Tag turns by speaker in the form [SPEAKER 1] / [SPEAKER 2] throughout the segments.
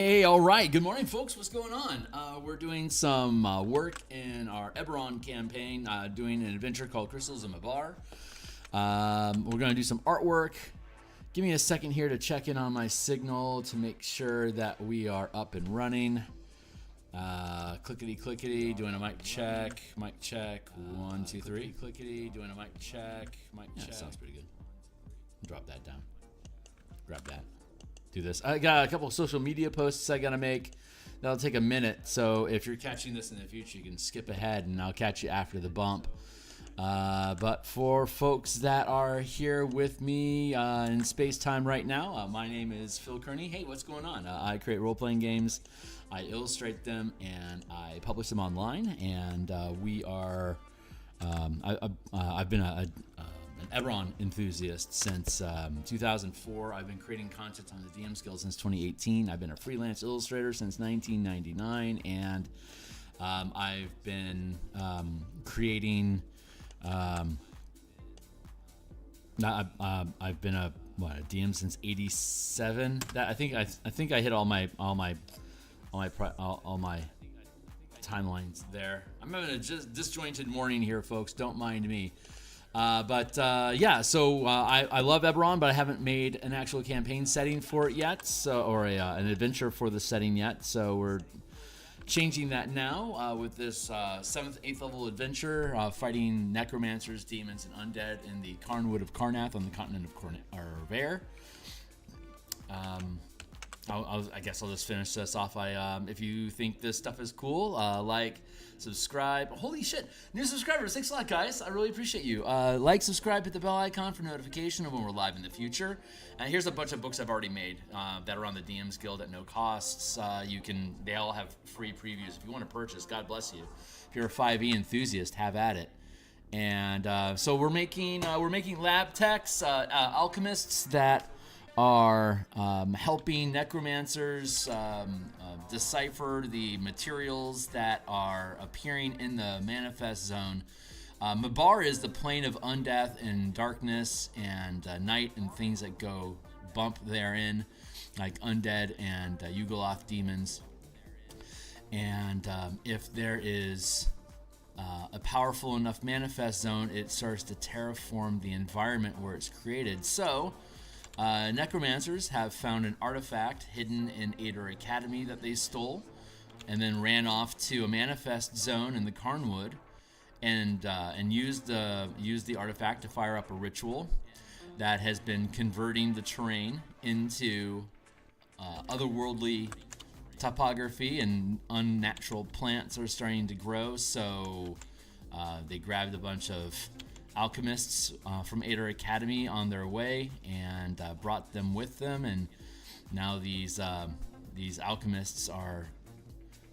[SPEAKER 1] Hey, all right. Good morning, folks. What's going on? We're doing some work in our Eberron campaign, doing an adventure called Crystals of Mabar. We're going to do some artwork. Give me a second here to check in on my signal to make sure that we are up and running. Clickety, clickety, doing a mic check. Mic check. 1, 2, 3. Clickety, doing a mic check. Mic check. Sounds pretty good. Drop that down. Grab that. Do this. I got a couple of social media posts I gotta make. That'll take a minute, so if you're catching this in the future, you can skip ahead and I'll catch you after the bump. But for folks that are here with me in space time right now, my name is Phil Kearney. Hey, what's going on? I create role-playing games, I illustrate them, and I publish them online. And we are I've been an Eberron enthusiast since 2004. I've been creating content on the DMsGuild since 2018. I've been a freelance illustrator since 1999, and I've been creating. I've been a DM since '87. That I think I hit all my timelines there. I'm having a disjointed morning here, folks. Don't mind me. Yeah, so I love Eberron, but I haven't made an actual campaign setting for it yet, or an adventure for the setting yet. So we're changing that now with this 7th, 8th level adventure, fighting necromancers, demons, and undead in the Carnwood of Karnath on the continent of Rare. I guess I'll just finish this off. If you think this stuff is cool, like, subscribe. Holy shit, new subscribers. Thanks a lot, guys. I really appreciate you. Like, subscribe, hit the bell icon for notification of when we're live in the future. And here's a bunch of books I've already made that are on the DMsGuild at no costs. They all have free previews. If you want to purchase, God bless you. If you're a 5e enthusiast, have at it. And so we're making lab techs, alchemists that are helping necromancers decipher the materials that are appearing in the manifest zone. Mabar is the plane of undeath and darkness and night and things that go bump therein, like undead and Yugoloth demons. And if there is a powerful enough manifest zone, it starts to terraform the environment where it's created. So necromancers have found an artifact hidden in Ader Academy that they stole, and then ran off to a manifest zone in the Carnwood, and used the artifact to fire up a ritual that has been converting the terrain into otherworldly topography, and unnatural plants are starting to grow. So they grabbed a bunch of alchemists from Ader Academy on their way and brought them with them, and now these alchemists are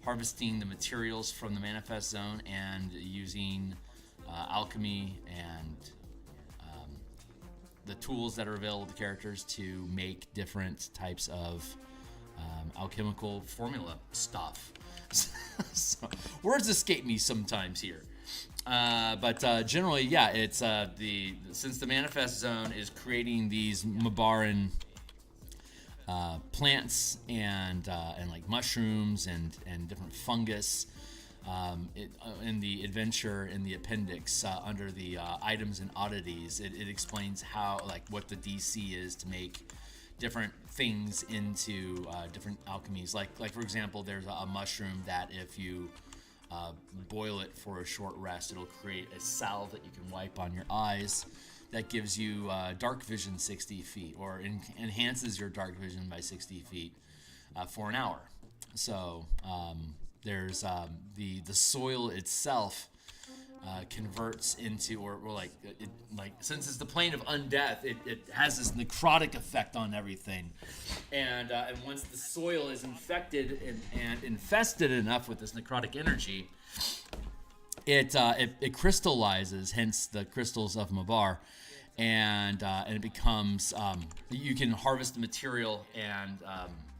[SPEAKER 1] harvesting the materials from the manifest zone and using alchemy and the tools that are available to characters to make different types of alchemical formula stuff. So, words escape me sometimes here. But generally, yeah, it's since the manifest zone is creating these Mabaran plants and like mushrooms and different fungus. In the adventure, in the appendix under the items and oddities, it explains how, like, what the DC is to make different things into different alchemies. Like for example, there's a mushroom that if you boil it for a short rest, it'll create a salve that you can wipe on your eyes that gives you dark vision 60 feet, or enhances your dark vision by 60 feet for an hour. So there's the soil itself converts into, or like since it's the plane of undeath, it has this necrotic effect on everything, and once the soil is infected and infested enough with this necrotic energy, it crystallizes, hence the crystals of Mabar, and it becomes you can harvest the material, and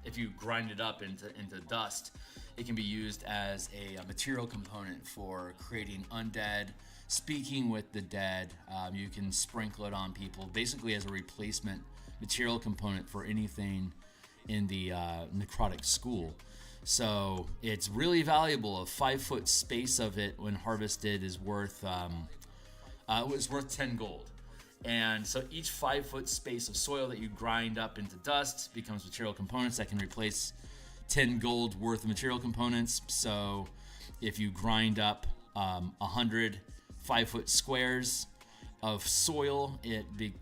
[SPEAKER 1] if you grind it up into dust, it can be used as a material component for creating undead, speaking with the dead. You can sprinkle it on people, basically as a replacement material component for anything in the necrotic school. So it's really valuable. A 5-foot space of it when harvested is worth was worth 10 gold. And so each 5-foot space of soil that you grind up into dust becomes material components that can replace 10 gold worth of material components. So if you grind up 100 5-foot squares of soil,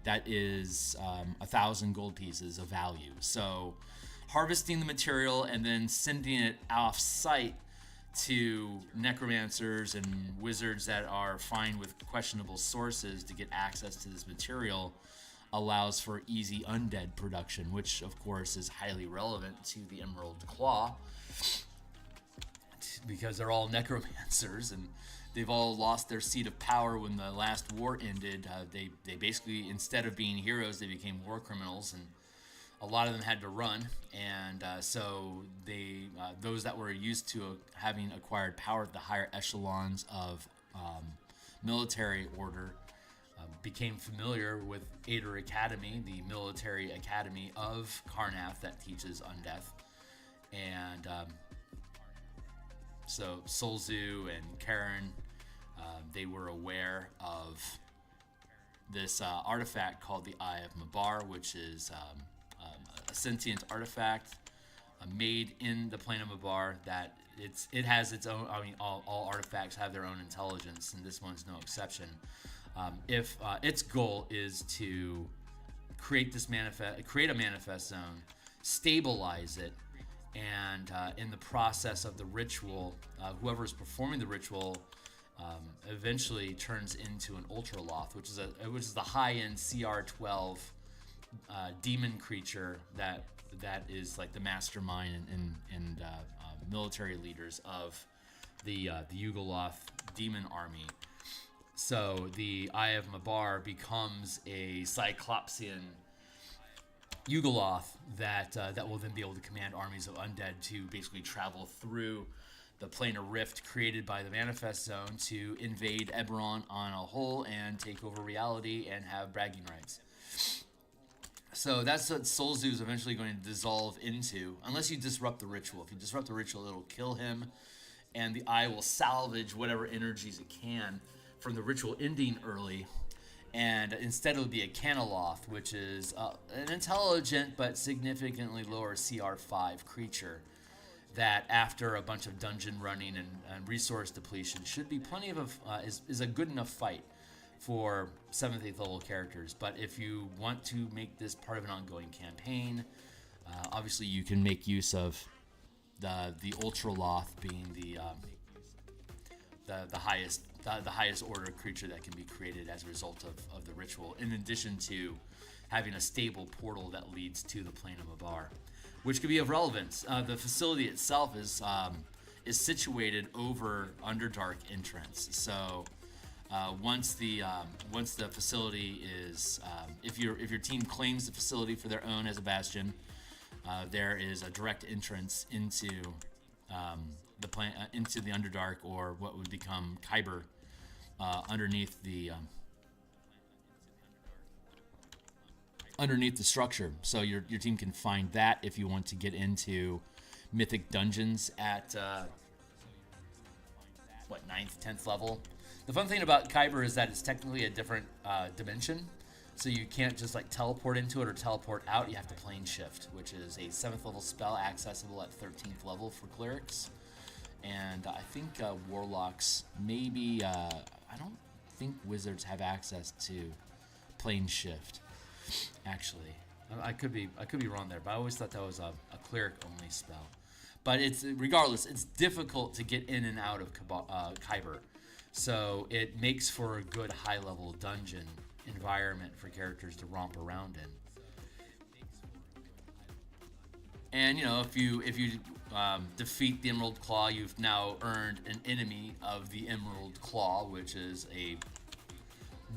[SPEAKER 1] that is 1,000 gold pieces of value. So harvesting the material and then sending it off site to necromancers and wizards that are fine with questionable sources to get access to this material allows for easy undead production, which of course is highly relevant to the Emerald Claw because they're all necromancers and they've all lost their seat of power when the last war ended. They basically, instead of being heroes, they became war criminals, and a lot of them had to run, and so those that were used to having acquired power at the higher echelons of military order became familiar with Ader Academy, the military academy of Karnath that teaches undeath, and so Solzu and Karen, they were aware of this artifact called the Eye of Mabar, which is a sentient artifact made in the plane of Mabar that it has its own. I mean, all artifacts have their own intelligence, and this one's no exception. If its goal is to create a manifest zone, stabilize it, and in the process of the ritual, whoever is performing the ritual eventually turns into an Ultraloth, which is the high-end CR12 demon creature that is like the mastermind and military leaders of the Yugoloth demon army. So the Eye of Mabar becomes a Cyclopsian Yugoloth that will then be able to command armies of undead to basically travel through the plane of rift created by the Manifest Zone to invade Eberron on a whole and take over reality and have bragging rights. So that's what Solzu is eventually going to dissolve into, unless you disrupt the ritual. If you disrupt the ritual, it'll kill him, and the eye will salvage whatever energies it can from the ritual ending early, and instead it'll be a Canoloth, which is an intelligent but significantly lower CR5 creature that after a bunch of dungeon running and resource depletion should be plenty of is a good enough fight for 7th, 8th level characters. But if you want to make this part of an ongoing campaign, obviously you can make use of the Ultraloth being the highest order creature that can be created as a result of the ritual, in addition to having a stable portal that leads to the plane of Mabar, which could be of relevance. The facility itself is situated over Underdark entrance. So once the facility is, if your team claims the facility for their own as a bastion, there is a direct entrance into into the Underdark, or what would become Kyber, underneath the structure. So your team can find that if you want to get into mythic dungeons at 9th, 10th level. The fun thing about Kyber is that it's technically a different dimension, so you can't just like teleport into it or teleport out. You have to plane shift, which is a 7th level spell accessible at 13th level for clerics. And I think warlocks, maybe, I don't think wizards have access to plane shift, actually. I could be wrong there, but I always thought that was a cleric only spell. But regardless, it's difficult to get in and out of Kyber. So it makes for a good high level dungeon environment for characters to romp around in. And if you defeat the Emerald Claw, you've now earned an enemy of the Emerald Claw, which is a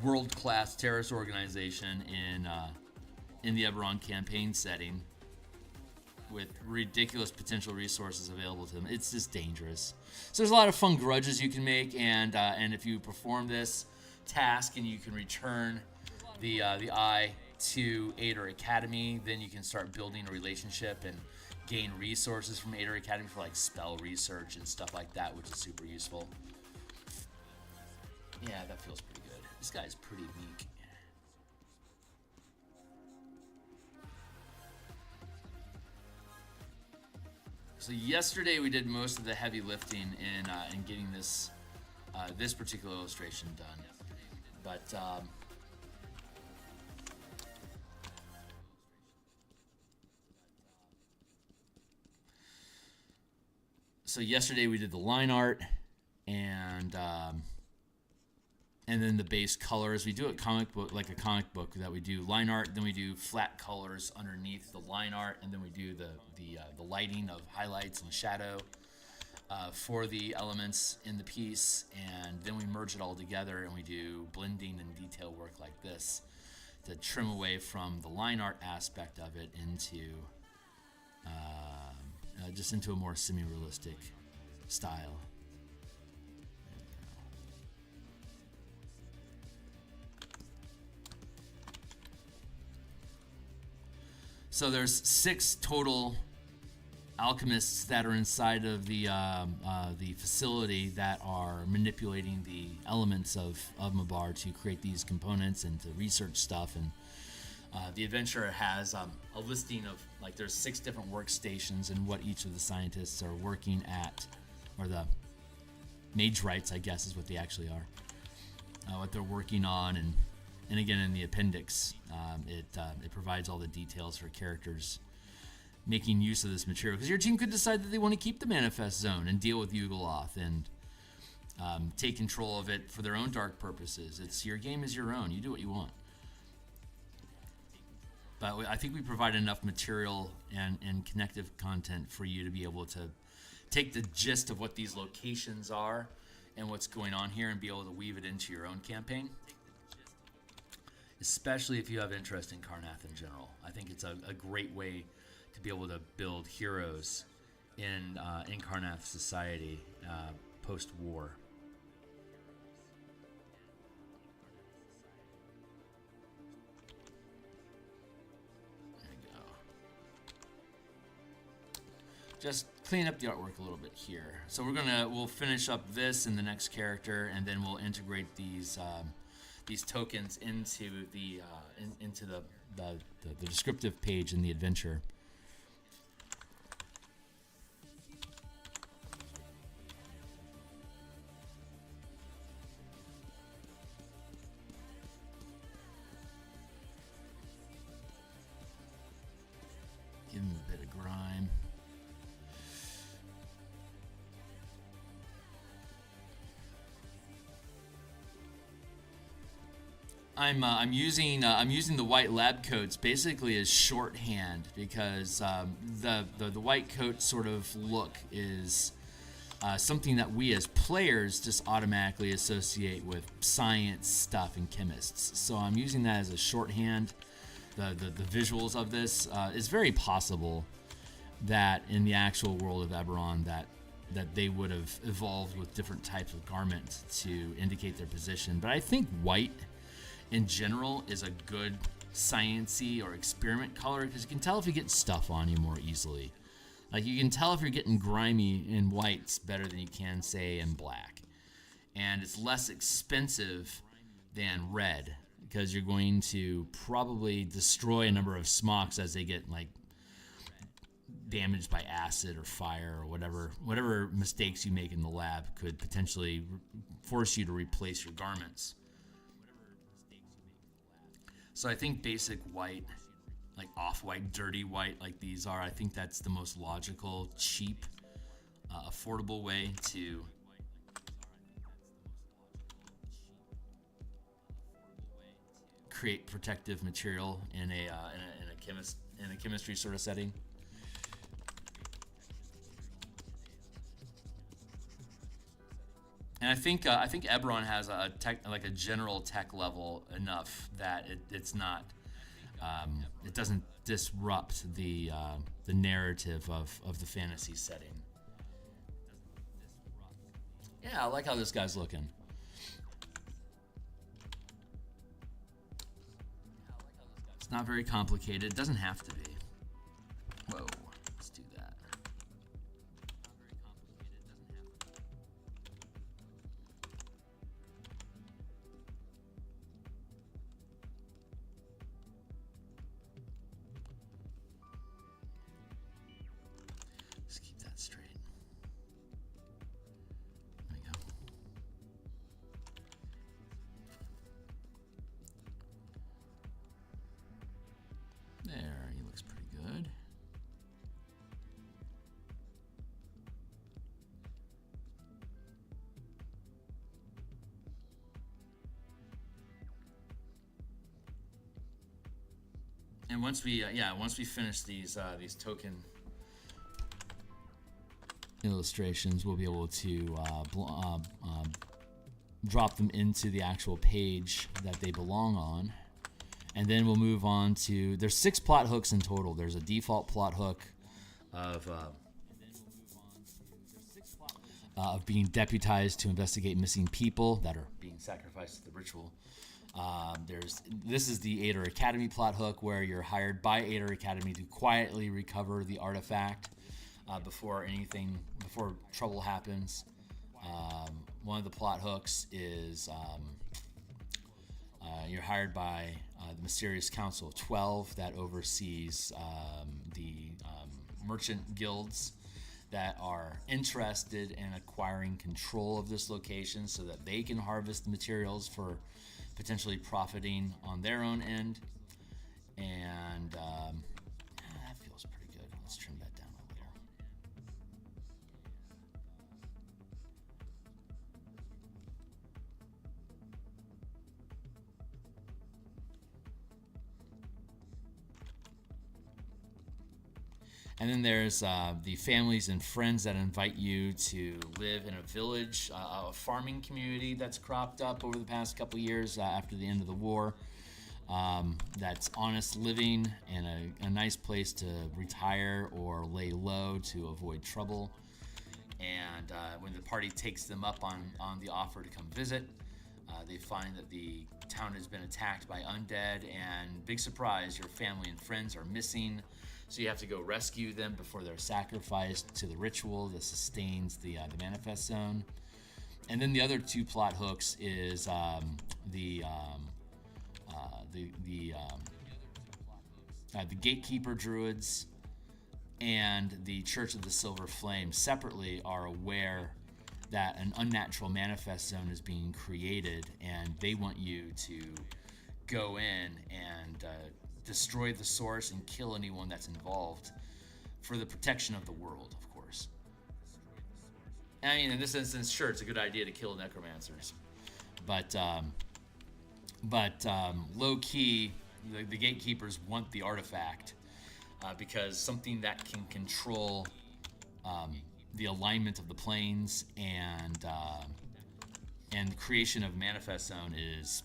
[SPEAKER 1] world-class terrorist organization in the Eberron campaign setting, with ridiculous potential resources available to them. It's just dangerous. So there's a lot of fun grudges you can make, and if you perform this task and you can return the eye to Ader Academy, then you can start building a relationship and gain resources from Ader Academy for like spell research and stuff like that, which is super useful. Yeah, that feels pretty good. This guy's pretty meek. So yesterday we did most of the heavy lifting in getting this this particular illustration done, but so yesterday we did the line art and then the base colors. We do it comic book, like a comic book, that we do line art, then we do flat colors underneath the line art, and then we do the lighting of highlights and shadow for the elements in the piece, and then we merge it all together and we do blending and detail work like this to trim away from the line art aspect of it into just into a more semi-realistic style. So there's 6 total alchemists that are inside of the facility that are manipulating the elements of Mabar to create these components and to research stuff. And the adventure has a listing of, like, there's 6 different workstations and what each of the scientists are working at, or the mage rights, I guess, is what they actually are. What they're working on, and again, in the appendix, it provides all the details for characters making use of this material. Because your team could decide that they want to keep the Manifest Zone and deal with Yugoloth and take control of it for their own dark purposes. It's your game is your own. You do what you want. But I think we provide enough material and connective content for you to be able to take the gist of what these locations are and what's going on here and be able to weave it into your own campaign. Especially if you have interest in Karrnath in general. I think it's a great way to be able to build heroes in Karrnath society post-war. There we go. Just clean up the artwork a little bit here. So we'll finish up this in the next character, and then we'll integrate these tokens into the descriptive page in the adventure. Give him a bit of grime. I'm using the white lab coats basically as shorthand because the white coat sort of look is something that we as players just automatically associate with science stuff and chemists. So I'm using that as a shorthand. The visuals of this is very possible that in the actual world of Eberron that they would have evolved with different types of garments to indicate their position. But I think white in general is a good science-y or experiment color because you can tell if you get stuff on you more easily. Like, you can tell if you're getting grimy in whites better than you can, say, in black. And it's less expensive than red because you're going to probably destroy a number of smocks as they get, like, damaged by acid or fire or whatever mistakes you make in the lab could potentially force you to replace your garments. So I think basic white, like off-white, dirty white like these are, I think that's the most logical, cheap, affordable way to create protective material in a chemistry sort of setting. And I think Eberron has a tech, like a general tech level enough that it's not, it doesn't disrupt the narrative of the fantasy setting. Yeah, I like how this guy's looking. It's not very complicated. It doesn't have to be. Whoa, let's do that. Let's keep that straight. There we go. There, he looks pretty good. And once we, once we finish these token illustrations, we'll be able to drop them into the actual page that they belong on. And then we'll move on to, there's 6 plot hooks in total. There's a default plot hook of being deputized to investigate missing people that are being sacrificed to the ritual. This is the Aether Academy plot hook, where you're hired by Aether Academy to quietly recover the artifact before trouble happens. One of the plot hooks is you're hired by the Mysterious Council of 12 that oversees the merchant guilds that are interested in acquiring control of this location so that they can harvest the materials for potentially profiting on their own end. And that feels pretty good. Let's trim that down a little. And then there's the families and friends that invite you to live in a village, a farming community that's cropped up over the past couple years after the end of the war. That's honest living and a nice place to retire or lay low to avoid trouble. And when the party takes them up on the offer to come visit, they find that the town has been attacked by undead, and big surprise, your family and friends are missing. So you have to go rescue them before they're sacrificed to the ritual that sustains the manifest zone. And then the other 2 plot hooks is the Gatekeeper Druids and the Church of the Silver Flame separately are aware that an unnatural manifest zone is being created, and they want you to go in and destroy the source and kill anyone that's involved for the protection of the world, of course. I mean, in this instance, sure, it's a good idea to kill necromancers, but low-key, the gatekeepers want the artifact because something that can control the alignment of the planes and creation of manifest zone is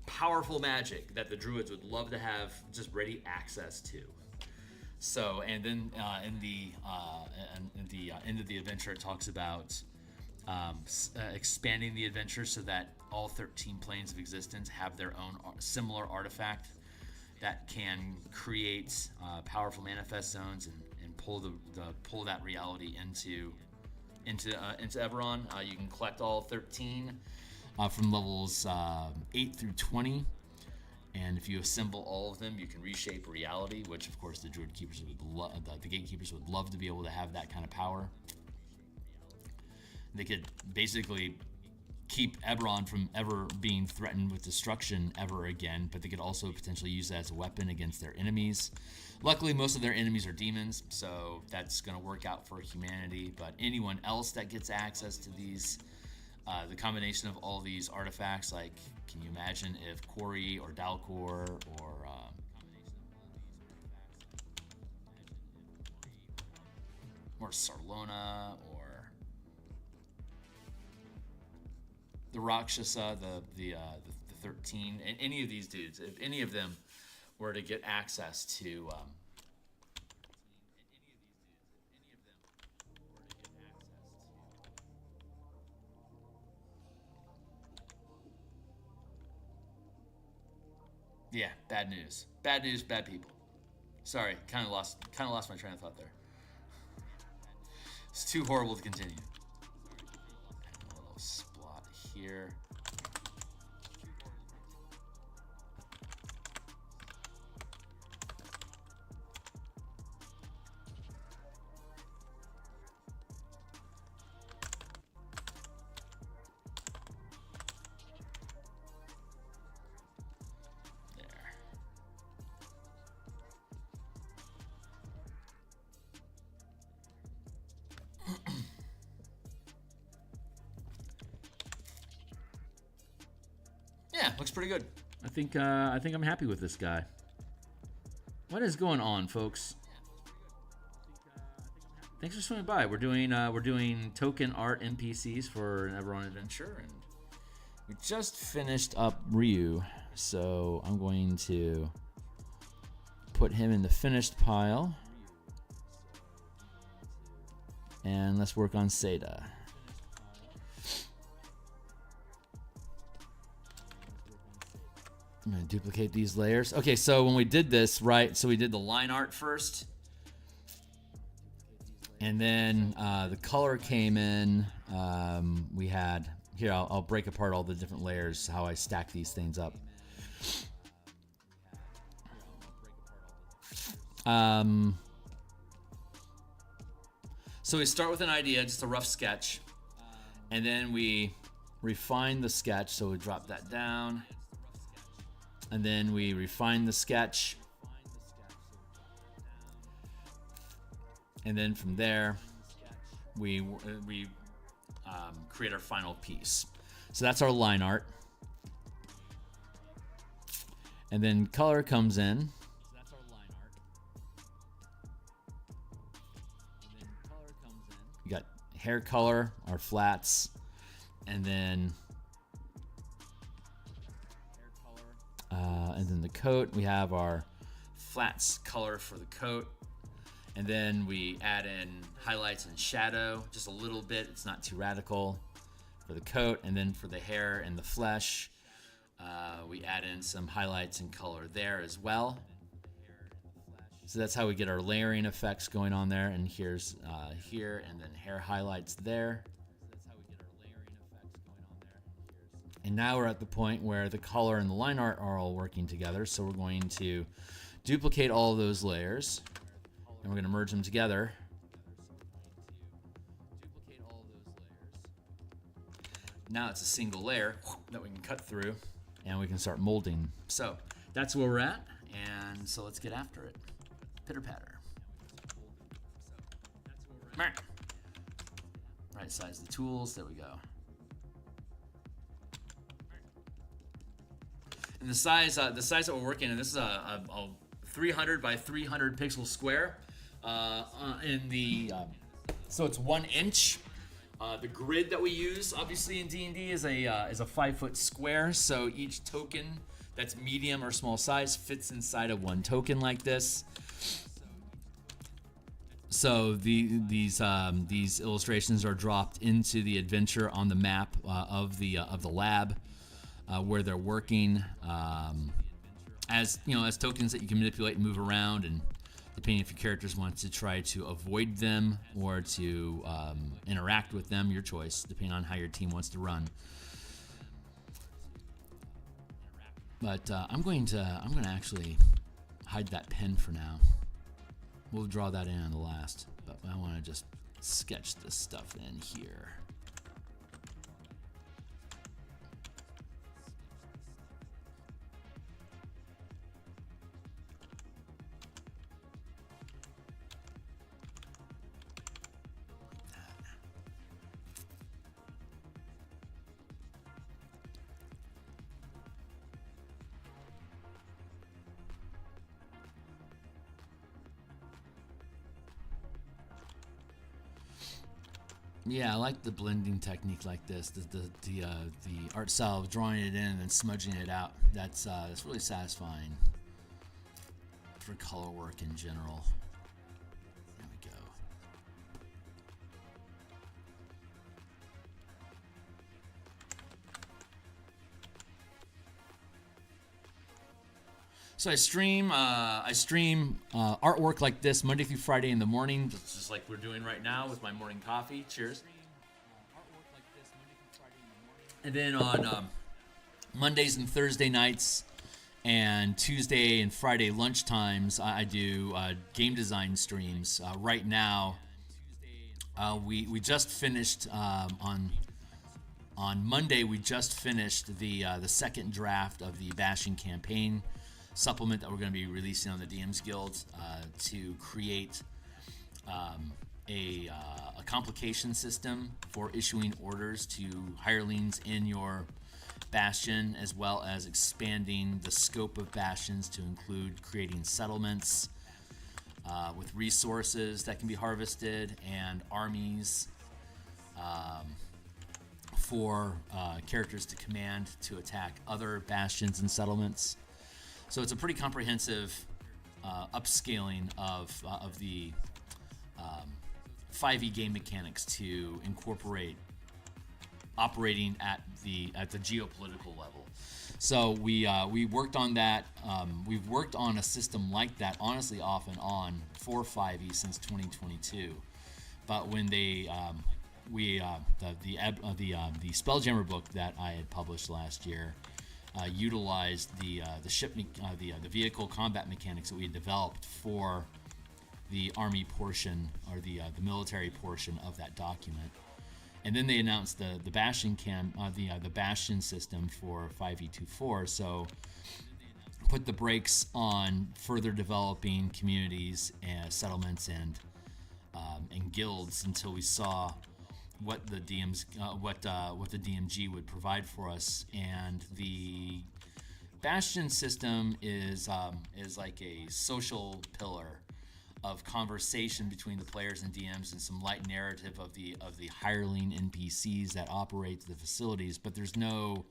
[SPEAKER 1] powerful magic that the druids would love to have just ready access to. So, and then in the end of the adventure, it talks about expanding the adventure so that all 13 planes of existence have their own similar artifact that can create powerful manifest zones and pull that reality into Eberron. You can collect all 13 from levels 8 through 20, and if you assemble all of them, you can reshape reality, which of course the Druid Keepers the Gatekeepers would love to be able to have that kind of power. They could basically keep Eberron from ever being threatened with destruction ever again, but they could also potentially use that as a weapon against their enemies. Luckily, most of their enemies are demons, so that's going to work out for humanity, but anyone else that gets access to these, the combination of all these artifacts, like, can you imagine if Quarry or Dalcor or Sarlona or the Rakshasa, the 13, and any of these dudes, if any of them were to get access to Yeah, bad news. Bad news, bad people. Sorry, kind of lost my train of thought there. It's too horrible to continue. A little splot here. Yeah, looks pretty good. I think I'm happy with this guy. What is going on, folks? Thanks for swinging by. We're doing token art NPCs for an Eberron adventure, and we just finished up Ryu, so I'm going to put him in the finished pile, and let's work on Seda. I'm going to duplicate these layers. Okay, so when we did this, right, so we did the line art first. And then the color came in. We had, here, I'll break apart all the different layers, how I stack these things up. So we start with an idea, just a rough sketch. And then we refine the sketch, so we drop that down. And then we refine the sketch. And then from there, we create our final piece. So that's our line art. And then color comes in. We got hair color, our flats, and then the coat. We have our flats color for the coat. And then we add in highlights and shadow, just a little bit. It's not too radical for the coat. And then for the hair and the flesh, we add in some highlights and color there as well. So that's how we get our layering effects going on there. And here's here, and then hair highlights there. And now we're at the point where the color and the line art are all working together. So we're going to duplicate all of those layers. And we're going to merge them together. Now it's a single layer that we can cut through, and we can start molding. So that's where we're at, and so let's get after it. Pitter patter. Right size the tools. There we go. And the size that we're working in, this is a 300 by 300 pixel square. So it's 1 inch. The grid that we use, obviously in D&D, is a 5-foot square. So each token that's medium or small size fits inside of one token like this. So these illustrations are dropped into the adventure on the map of the lab where they're working. As you know, as tokens that you can manipulate and move around, and depending if your characters want to try to avoid them or to interact with them, your choice, depending on how your team wants to run. But I'm going to actually hide that pen for now. We'll draw that in on the last, but I want to just sketch this stuff in here. Yeah, I like the blending technique like this. The art style of drawing it in and then smudging it out. That's really satisfying for color work in general. There we go. So I stream artwork like this Monday through Friday in the morning, just like we're doing right now with my morning coffee. Cheers. And then on Mondays and Thursday nights and Tuesday and Friday lunchtimes, I do game design streams. Right now, we just finished on Monday. We just finished the second draft of the Bastion campaign supplement that we're going to be releasing on the DMsGuild to create a complication system for issuing orders to hirelings in your Bastion, as well as expanding the scope of Bastions to include creating settlements with resources that can be harvested and armies for characters to command to attack other Bastions and settlements. So it's a pretty comprehensive upscaling of the 5e game mechanics to incorporate operating at the geopolitical level. So we worked on that. We've worked on a system like that, honestly, off and on for 5e since 2022. But when the Spelljammer book that I had published last year utilized the vehicle combat mechanics that we had developed for the army portion, or the military portion of that document. And then they announced the Bastion the Bastion system for 5e24. So put the brakes on further developing communities and settlements and guilds until we saw what the DMG would provide for us. And the Bastion system is like a social pillar of conversation between the players and DMs, and some light narrative of the hireling NPCs that operate the facilities. But there's no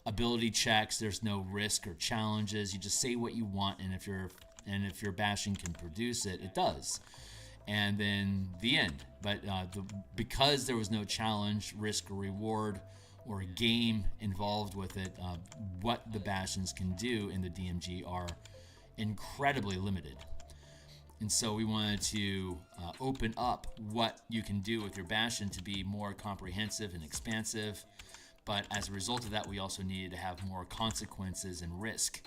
[SPEAKER 1] ability checks, there's no risk or challenges. You just say what you want, and if your Bastion can produce it, it does. And then the end. But because there was no challenge, risk, or reward, or game involved with it, what the Bastions can do in the DMG are incredibly limited. And so we wanted to open up what you can do with your Bastion to be more comprehensive and expansive. But as a result of that, we also needed to have more consequences and risk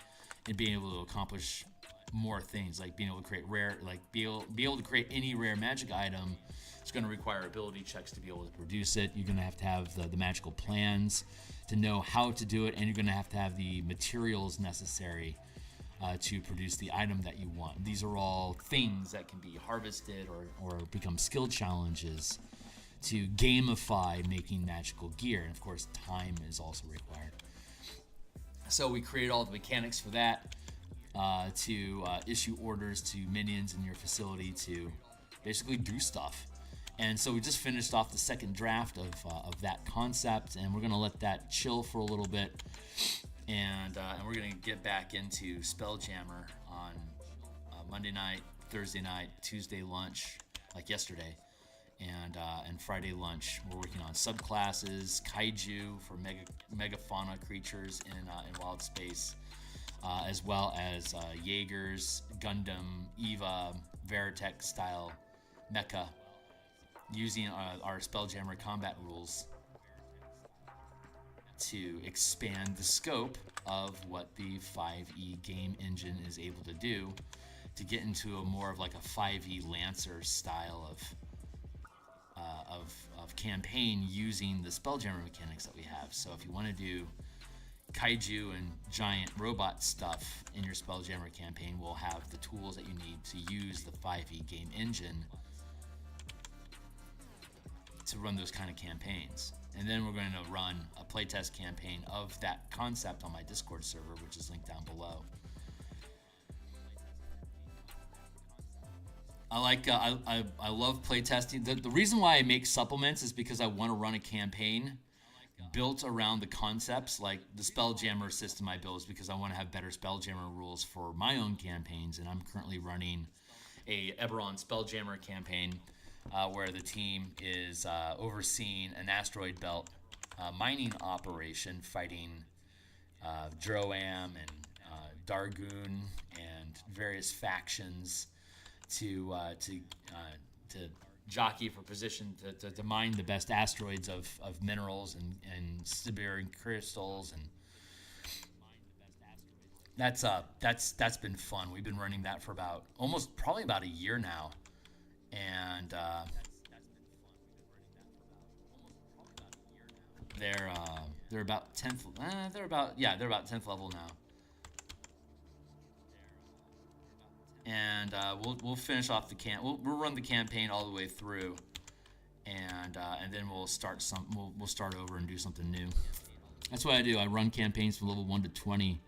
[SPEAKER 1] in being able to accomplish more things, like being able to create rare, like be able to create any rare magic item. It's going to require ability checks to be able to produce it. You're going to have the magical plans to know how to do it, and you're going to have the materials necessary to produce the item that you want. These are all things that can be harvested or become skill challenges to gamify making magical gear. And of course, time is also required. So we created all the mechanics for that to issue orders to minions in your facility to basically do stuff. And so we just finished off the second draft of that concept, and we're going to let that chill for a little bit. And we're going to get back into Spelljammer on Monday night, Thursday night, Tuesday lunch, like yesterday, and Friday lunch. We're working on subclasses, kaiju for megafauna creatures in wild space, as well as Jaegers, Gundam, Eva, Veritech style mecha, using our Spelljammer combat rules to expand the scope of what the 5e game engine is able to do, to get into a more of like a 5e Lancer style of campaign using the Spelljammer mechanics that we have. So if you want to do kaiju and giant robot stuff in your Spelljammer campaign, we'll have the tools that you need to use the 5e game engine to run those kind of campaigns. And then we're going to run a playtest campaign of that concept on my Discord server, which is linked down below. I love playtesting. The reason why I make supplements is because I want to run a campaign built around the concepts. Like the Spelljammer system I built is because I want to have better Spelljammer rules for my own campaigns, and I'm currently running a Eberron Spelljammer campaign where the team is overseeing an asteroid belt mining operation, fighting Droam and Dargoon and various factions to jockey for position to mine the best asteroids of minerals and Siberian crystals, and that's been fun. We've been running that for probably about a year now, and they're about 10th. They're about 10th level now. And we'll finish off the we'll run the campaign all the way through, and then we'll start we'll start over and do something new. That's what I do. I run campaigns from level 1 to 20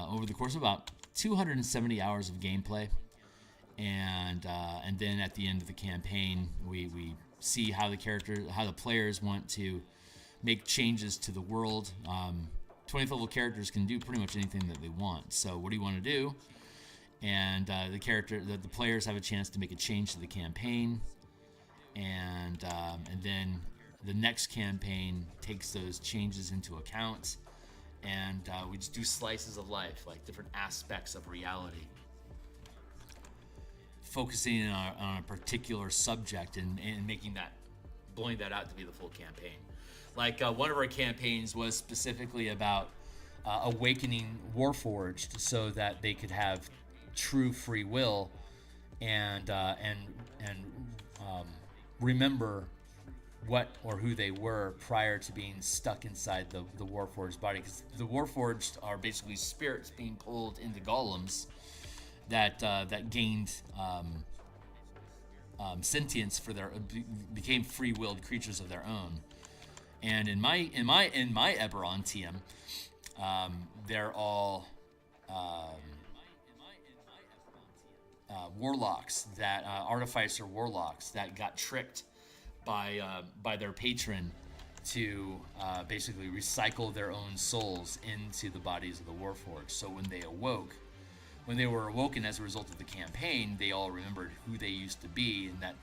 [SPEAKER 1] over the course of about 270 hours of gameplay, and then at the end of the campaign, we see how the players want to make changes to the world. 20th level characters can do pretty much anything that they want. So what do you want to do? And the players have a chance to make a change to the campaign, and then the next campaign takes those changes into account, and we just do slices of life, like different aspects of reality, focusing on a particular subject and blowing that out to be the full campaign. Like one of our campaigns was specifically about awakening Warforged so that they could have true free will and remember what or who they were prior to being stuck inside the Warforged body, because the Warforged are basically spirits being pulled into golems that gained sentience became free-willed creatures of their own. And in my Eberron TM, they're all warlocks, that artificer warlocks that got tricked by their patron to basically recycle their own souls into the bodies of the Warforged. So when they were awoken as a result of the campaign, they all remembered who they used to be, and that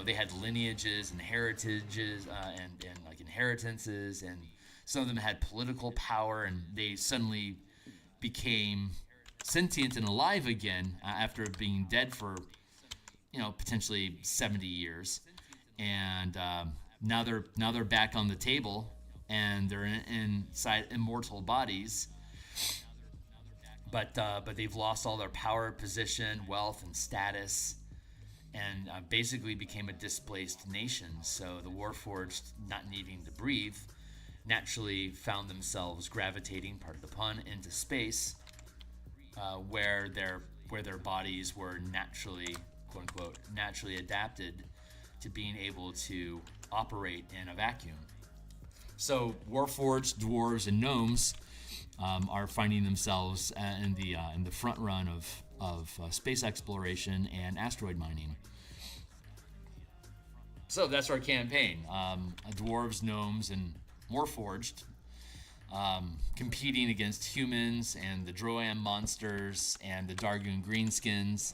[SPEAKER 1] they had lineages and heritages and like inheritances, and some of them had political power, and they suddenly became sentient and alive again after being dead for potentially 70 years, and now they're back on the table, and they're inside immortal bodies, but they've lost all their power, position, wealth, and status, and basically became a displaced nation. So the Warforged, not needing to breathe, naturally found themselves gravitating, part of the pun, into space, where their bodies were naturally, quote unquote, naturally adapted to being able to operate in a vacuum. So Warforged, dwarves, and gnomes are finding themselves in the front run of space exploration and asteroid mining. So that's our campaign. Dwarves, gnomes, and Warforged competing against humans and the Droam monsters and the Dargoon greenskins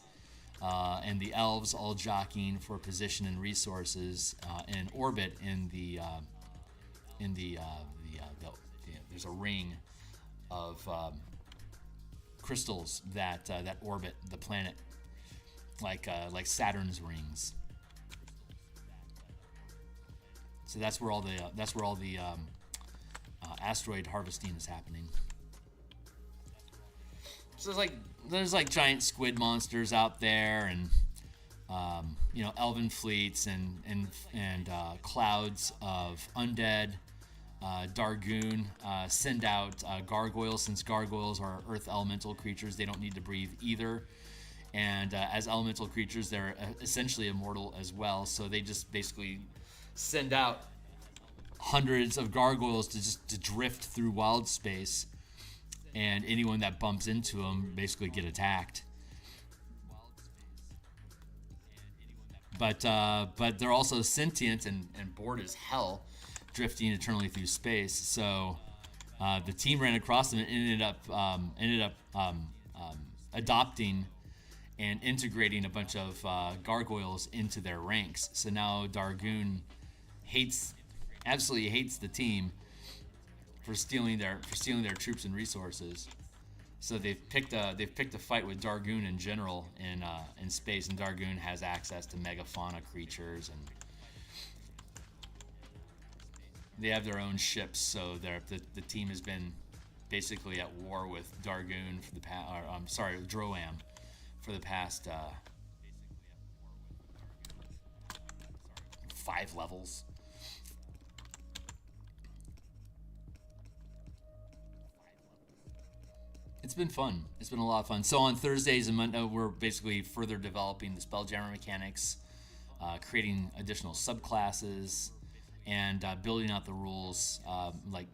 [SPEAKER 1] and the elves, all jockeying for position and resources in orbit there's a ring of crystals that orbit the planet, like Saturn's rings. So that's where all the asteroid harvesting is happening. So there's giant squid monsters out there, and elven fleets and clouds of undead. Dargoon send out gargoyles, since gargoyles are earth elemental creatures. They don't need to breathe either, and as elemental creatures, they're essentially immortal as well. So they just basically send out hundreds of gargoyles to drift through wild space, and anyone that bumps into them basically get attacked. But they're also sentient and bored as hell, drifting eternally through space. So the team ran across them and ended up adopting and integrating a bunch of gargoyles into their ranks. So now Dargoon absolutely hates the team for stealing their troops and resources. So they've picked a fight with Dargoon in general in space, and Dargoon has access to megafauna creatures, and they have their own ships. So the team has been basically at war with Dargoon for the Droam for the past 5 levels. It's been fun. It's been a lot of fun. So on Thursdays and Monday, we're basically further developing the Spelljammer mechanics, creating additional subclasses, and building out the rules, like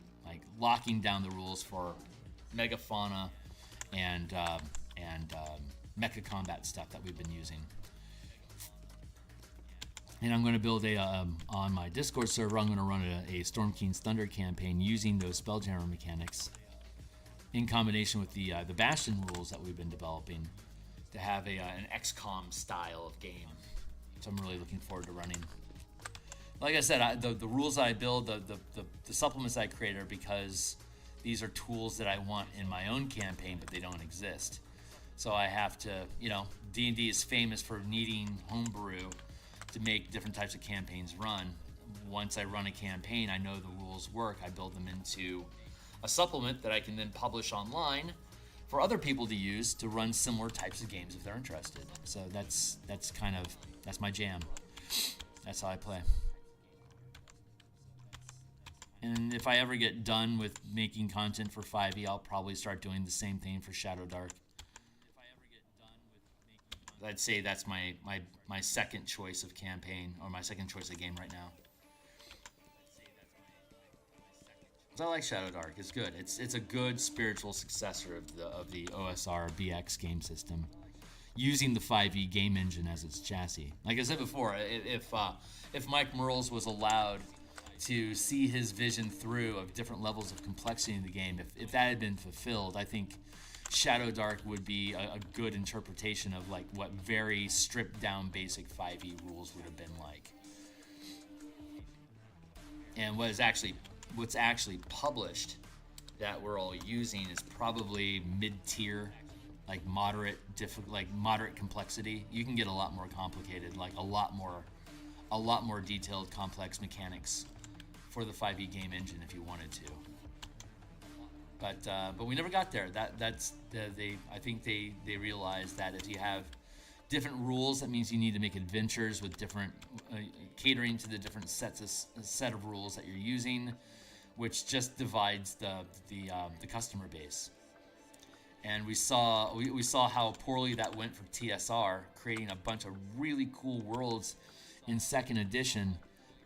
[SPEAKER 1] locking down the rules for megafauna and mecha combat stuff that we've been using. And I'm going to build on my Discord server, I'm going to run a Storm King's Thunder campaign using those Spelljammer mechanics in combination with the Bastion rules that we've been developing to have an XCOM style of game. So I'm really looking forward to running. Like I said, the rules that I build, the supplements I create are because these are tools that I want in my own campaign, but they don't exist. So I have to, D&D is famous for needing homebrew to make different types of campaigns run. Once I run a campaign, I know the rules work. I build them into a supplement that I can then publish online for other people to use to run similar types of games if they're interested. So that's my jam. That's how I play. And if I ever get done with making content for 5e, I'll probably start doing the same thing for Shadow Dark. I'd say that's my second choice of campaign, or my second choice of game right now. I like Shadow Dark. It's good. It's a good spiritual successor of the OSR BX game system, using the 5e game engine as its chassis. Like I said before, if Mike Mearls was allowed to see his vision through of different levels of complexity in the game, if that had been fulfilled, I think Shadow Dark would be a good interpretation of like what very stripped down basic 5e rules would have been like. And what's actually published that we're all using is probably mid-tier, like moderate complexity. You can get a lot more complicated, like a lot more detailed, complex mechanics for the 5e game engine if you wanted to. But we never got there. I think they realized that if you have different rules, that means you need to make adventures with different catering to the different set of rules that you're using, which just divides the customer base. And we saw how poorly that went for TSR, creating a bunch of really cool worlds in second edition,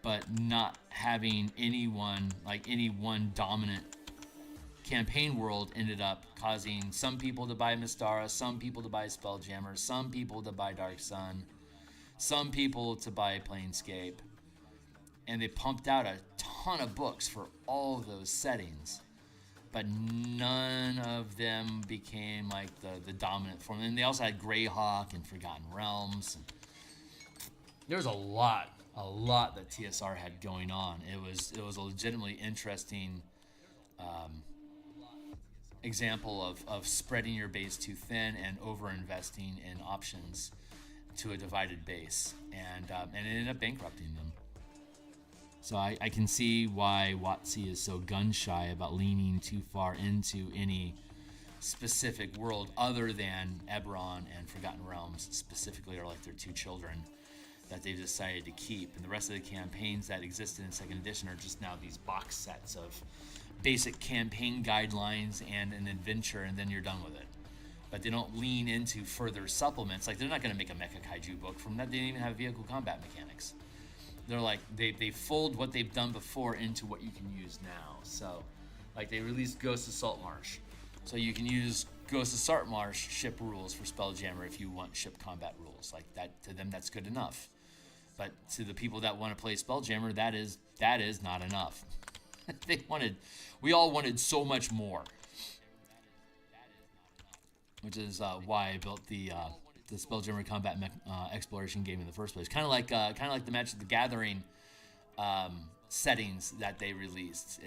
[SPEAKER 1] but not having any one dominant campaign world ended up causing some people to buy Mystara, some people to buy Spelljammer, some people to buy Dark Sun, some people to buy Planescape. And they pumped out a ton of books for all of those settings, but none of them became like the dominant form. And they also had Greyhawk and Forgotten Realms. There's a lot that TSR had going on. It was a legitimately interesting example of spreading your base too thin and over-investing in options to a divided base, and it ended up bankrupting them. So I can see why WotC is so gun-shy about leaning too far into any specific world other than Eberron and Forgotten Realms specifically are like their two children that they've decided to keep. And the rest of the campaigns that existed in second edition are just now these box sets of basic campaign guidelines and an adventure, and then you're done with it. But they don't lean into further supplements. Like, they're not going to make a Mecha Kaiju book from that. They didn't even have vehicle combat mechanics. They're like, they fold what they've done before into what you can use now. So, like, they released Ghost of Saltmarsh. So you can use Ghost of Saltmarsh ship rules for Spelljammer if you want ship combat rules. Like, that, to them, that's good enough. But to the people that want to play Spelljammer, that is not enough. We all wanted so much more, which is why I built the Spelljammer combat exploration game in the first place. Kind of like the Magic the Gathering settings that they released.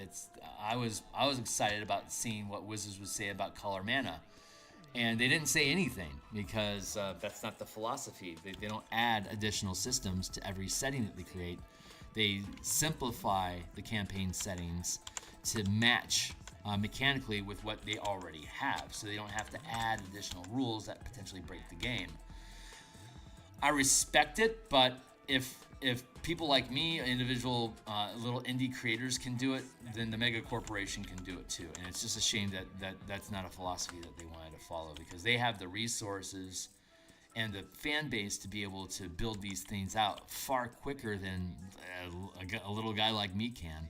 [SPEAKER 1] I was excited about seeing what Wizards would say about color mana, And they didn't say anything because that's not the philosophy. They don't add additional systems to every setting that they create. They simplify the campaign settings to match mechanically with what they already have, so they don't have to add additional rules that potentially break the game. I respect it, but if people like me, individual little indie creators can do it, then the mega corporation can do it too. And it's just a shame that that's not a philosophy that they wanted to follow, because they have the resources and the fan base to be able to build these things out far quicker than a little guy like me can.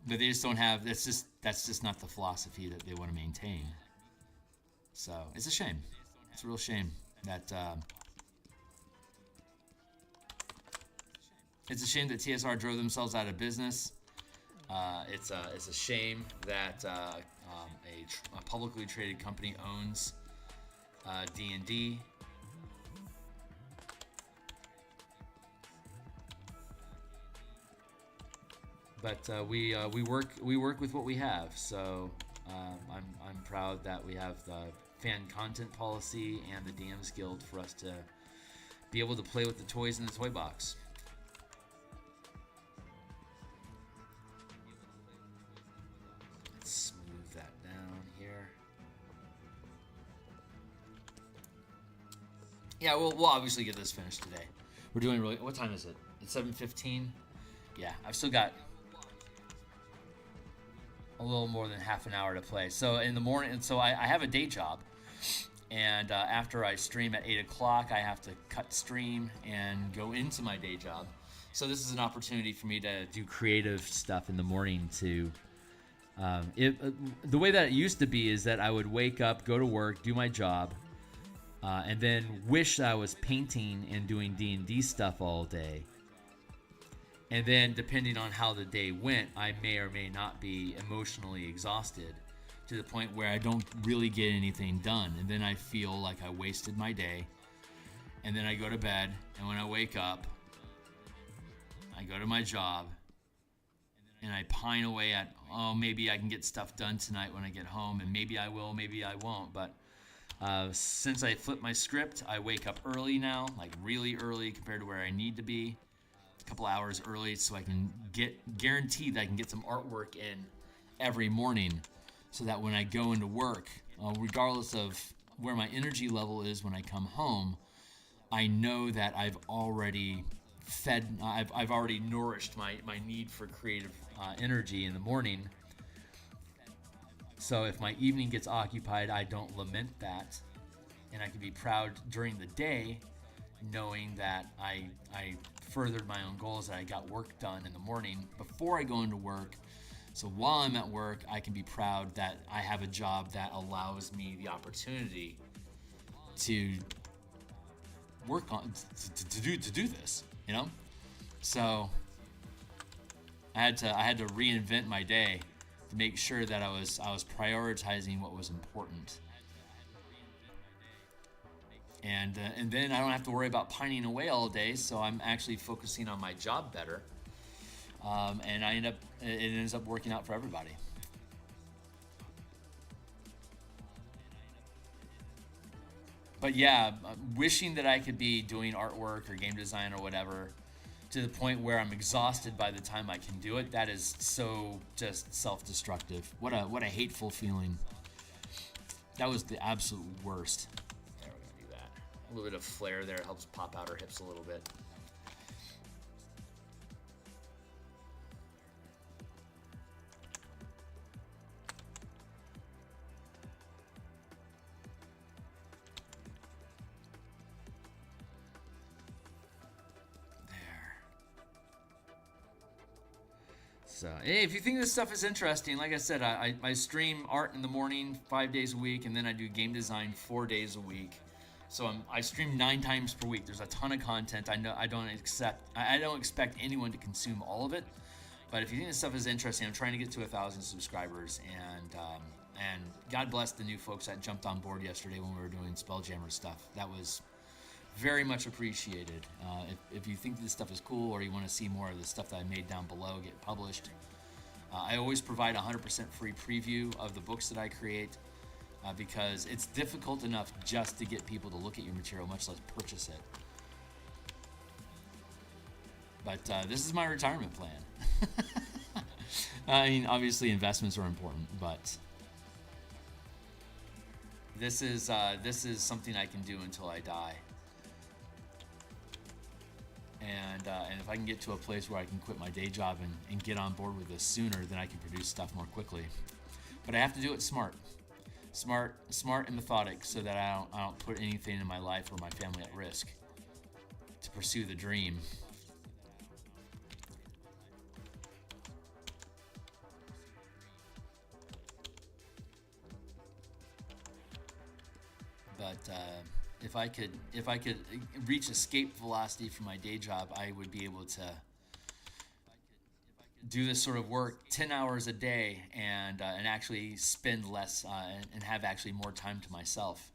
[SPEAKER 1] But they just don't have. That's just not the philosophy that they want to maintain. So it's a shame. It's a real shame that. It's a shame that TSR drove themselves out of business. It's a shame that a publicly traded company owns D&D. But we work with what we have. So I'm proud that we have the fan content policy and the DMsGuild for us to be able to play with the toys in the toy box. Yeah, we'll obviously get this finished today. We're doing really. What time is it? It's 7:15. Yeah, I've still got a little more than half an hour to play. So in the morning, so I have a day job, and after I stream at 8 o'clock, I have to cut stream and go into my day job. So this is an opportunity for me to do creative stuff in the morning. The way that it used to be is that I would wake up, go to work, do my job. And then wish I was painting and doing D&D stuff all day. And then depending on how the day went, I may or may not be emotionally exhausted to the point where I don't really get anything done. And then I feel like I wasted my day. And then I go to bed, and when I wake up, I go to my job, and I pine away at, maybe I can get stuff done tonight when I get home, and maybe I will, maybe I won't. But since I flipped my script, I wake up early now, like really early compared to where I need to be, a couple hours early, so I can guarantee that I can get some artwork in every morning, so that when I go into work, regardless of where my energy level is when I come home, I know that I've already I've already nourished my need for creative energy in the morning. So if my evening gets occupied, I don't lament that, and I can be proud during the day knowing that I furthered my own goals, that I got work done in the morning before I go into work. So while I'm at work, I can be proud that I have a job that allows me the opportunity to work on to do this, you know. So I had to reinvent my day to make sure that I was prioritizing what was important, and then I don't have to worry about pining away all day. So I'm actually focusing on my job better, and it ends up working out for everybody. But yeah, wishing that I could be doing artwork or game design or whatever to the point where I'm exhausted by the time I can do it, that is so just self-destructive. What a hateful feeling. That was the absolute worst. There, we're gonna do that. A little bit of flair there helps pop out our hips a little bit. So, hey, if you think this stuff is interesting, like I said, I stream art in the morning 5 days a week, and then I do game design 4 days a week. So I stream 9 times per week. There's a ton of content. I know I don't expect anyone to consume all of it, but if you think this stuff is interesting, I'm trying to get to 1,000 subscribers, and God bless the new folks that jumped on board yesterday when we were doing Spelljammer stuff. That was very much appreciated. If you think this stuff is cool, or you want to see more of the stuff that I made down below get published, I always provide 100% free preview of the books that I create. because it's difficult enough just to get people to look at your material, much less purchase it. But this is my retirement plan. I mean, obviously investments are important, but this is something I can do until I die. And if I can get to a place where I can quit my day job and get on board with this sooner, then I can produce stuff more quickly. But I have to do it smart and methodic, so that I don't put anything in my life or my family at risk to pursue the dream. But if I could reach escape velocity from my day job, I would be able to do this sort of work 10 hours a day and actually spend less and have actually more time to myself.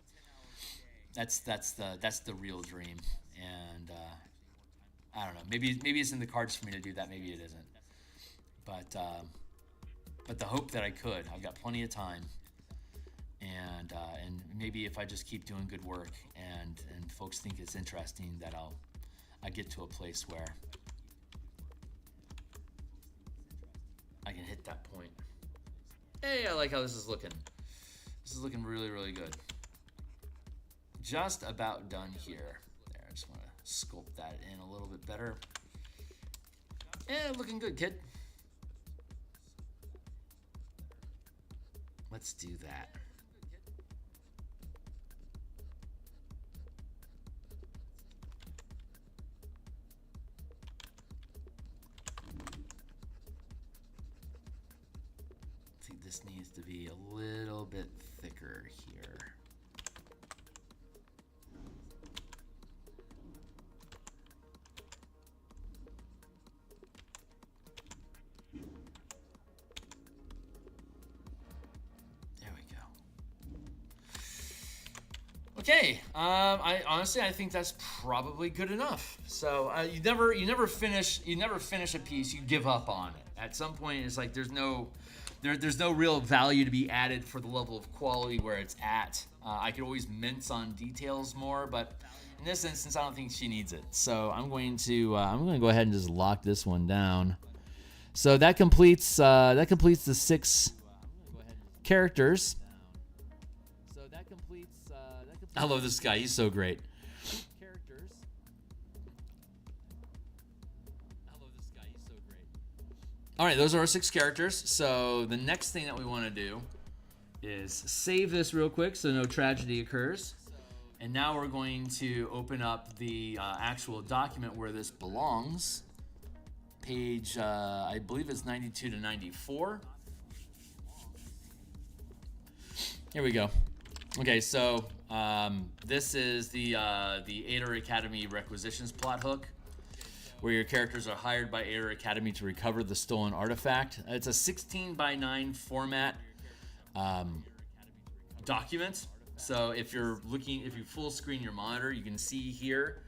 [SPEAKER 1] That's the real dream. And I don't know. Maybe it's in the cards for me to do that. Maybe it isn't. But the hope that I could. I've got plenty of time. And maybe if I just keep doing good work and folks think it's interesting, that I get to a place where I can hit that point. Hey, I like how this is looking. This is looking really, really good. Just about done here. There, I just want to sculpt that in a little bit better. Yeah, looking good, kid. Let's do that. This needs to be a little bit thicker here. There we go. Okay, I think that's probably good enough. So you never finish a piece. You give up on it. At some point, it's like there's no real value to be added for the level of quality where it's at. I could always mince on details more, but in this instance, I don't think she needs it. So I'm going to go ahead and just lock this one down. So that completes the 6 characters. I love this guy. He's so great. All right, those are our 6 characters. So the next thing that we want to do is save this real quick so no tragedy occurs. And now we're going to open up the actual document where this belongs. Page, I believe it's 92 to 94. Here we go. Okay, so this is the Aether Academy Requisitions plot hook, where your characters are hired by Aether Academy to recover the stolen artifact. It's a 16:9 format document. So if you full screen your monitor, you can see here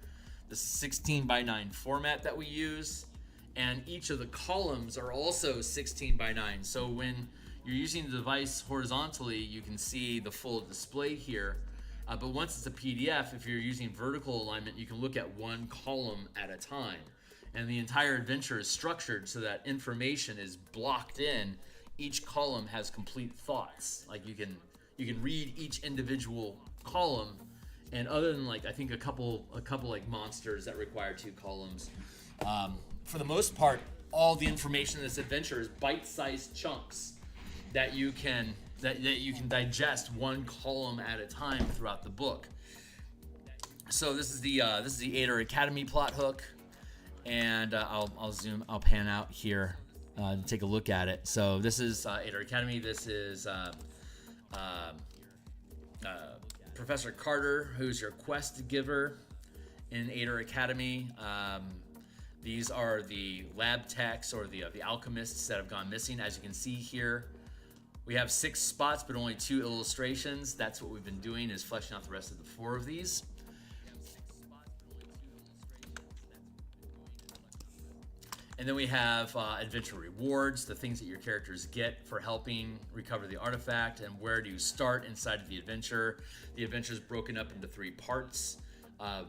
[SPEAKER 1] the 16:9 format that we use, and each of the columns are also 16:9. So when you're using the device horizontally, you can see the full display here. But once it's a PDF, if you're using vertical alignment, you can look at one column at a time. And the entire adventure is structured so that information is blocked in. Each column has complete thoughts. Like you can read each individual column, and other than like I think a couple like monsters that require 2 columns, for the most part, all the information in this adventure is bite-sized chunks that you can digest one column at a time throughout the book. So this is the Aether Academy plot hook. And I'll pan out here to take a look at it. So this is Aether Academy. This is Professor Carter, who's your quest giver in Aether Academy. These are the lab techs or the alchemists that have gone missing. As you can see here, we have 6 spots, but only 2 illustrations. That's what we've been doing, is fleshing out the rest of the 4 of these. And then we have adventure rewards, the things that your characters get for helping recover the artifact, and where do you start inside of the adventure. The adventure is broken up into 3 parts. The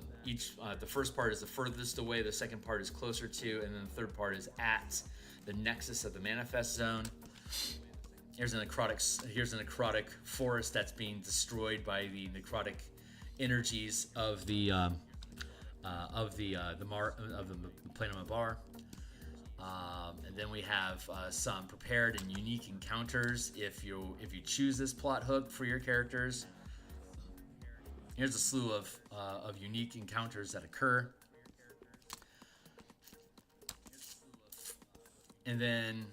[SPEAKER 1] first part is the furthest away, the second part is closer to, and then the third part is at the nexus of the manifest zone. Here's a necrotic forest that's being destroyed by the necrotic energies of the plane of Mabar. And then we have some prepared and unique encounters if you choose this plot hook for your characters. Here's a slew of unique encounters that occur. And then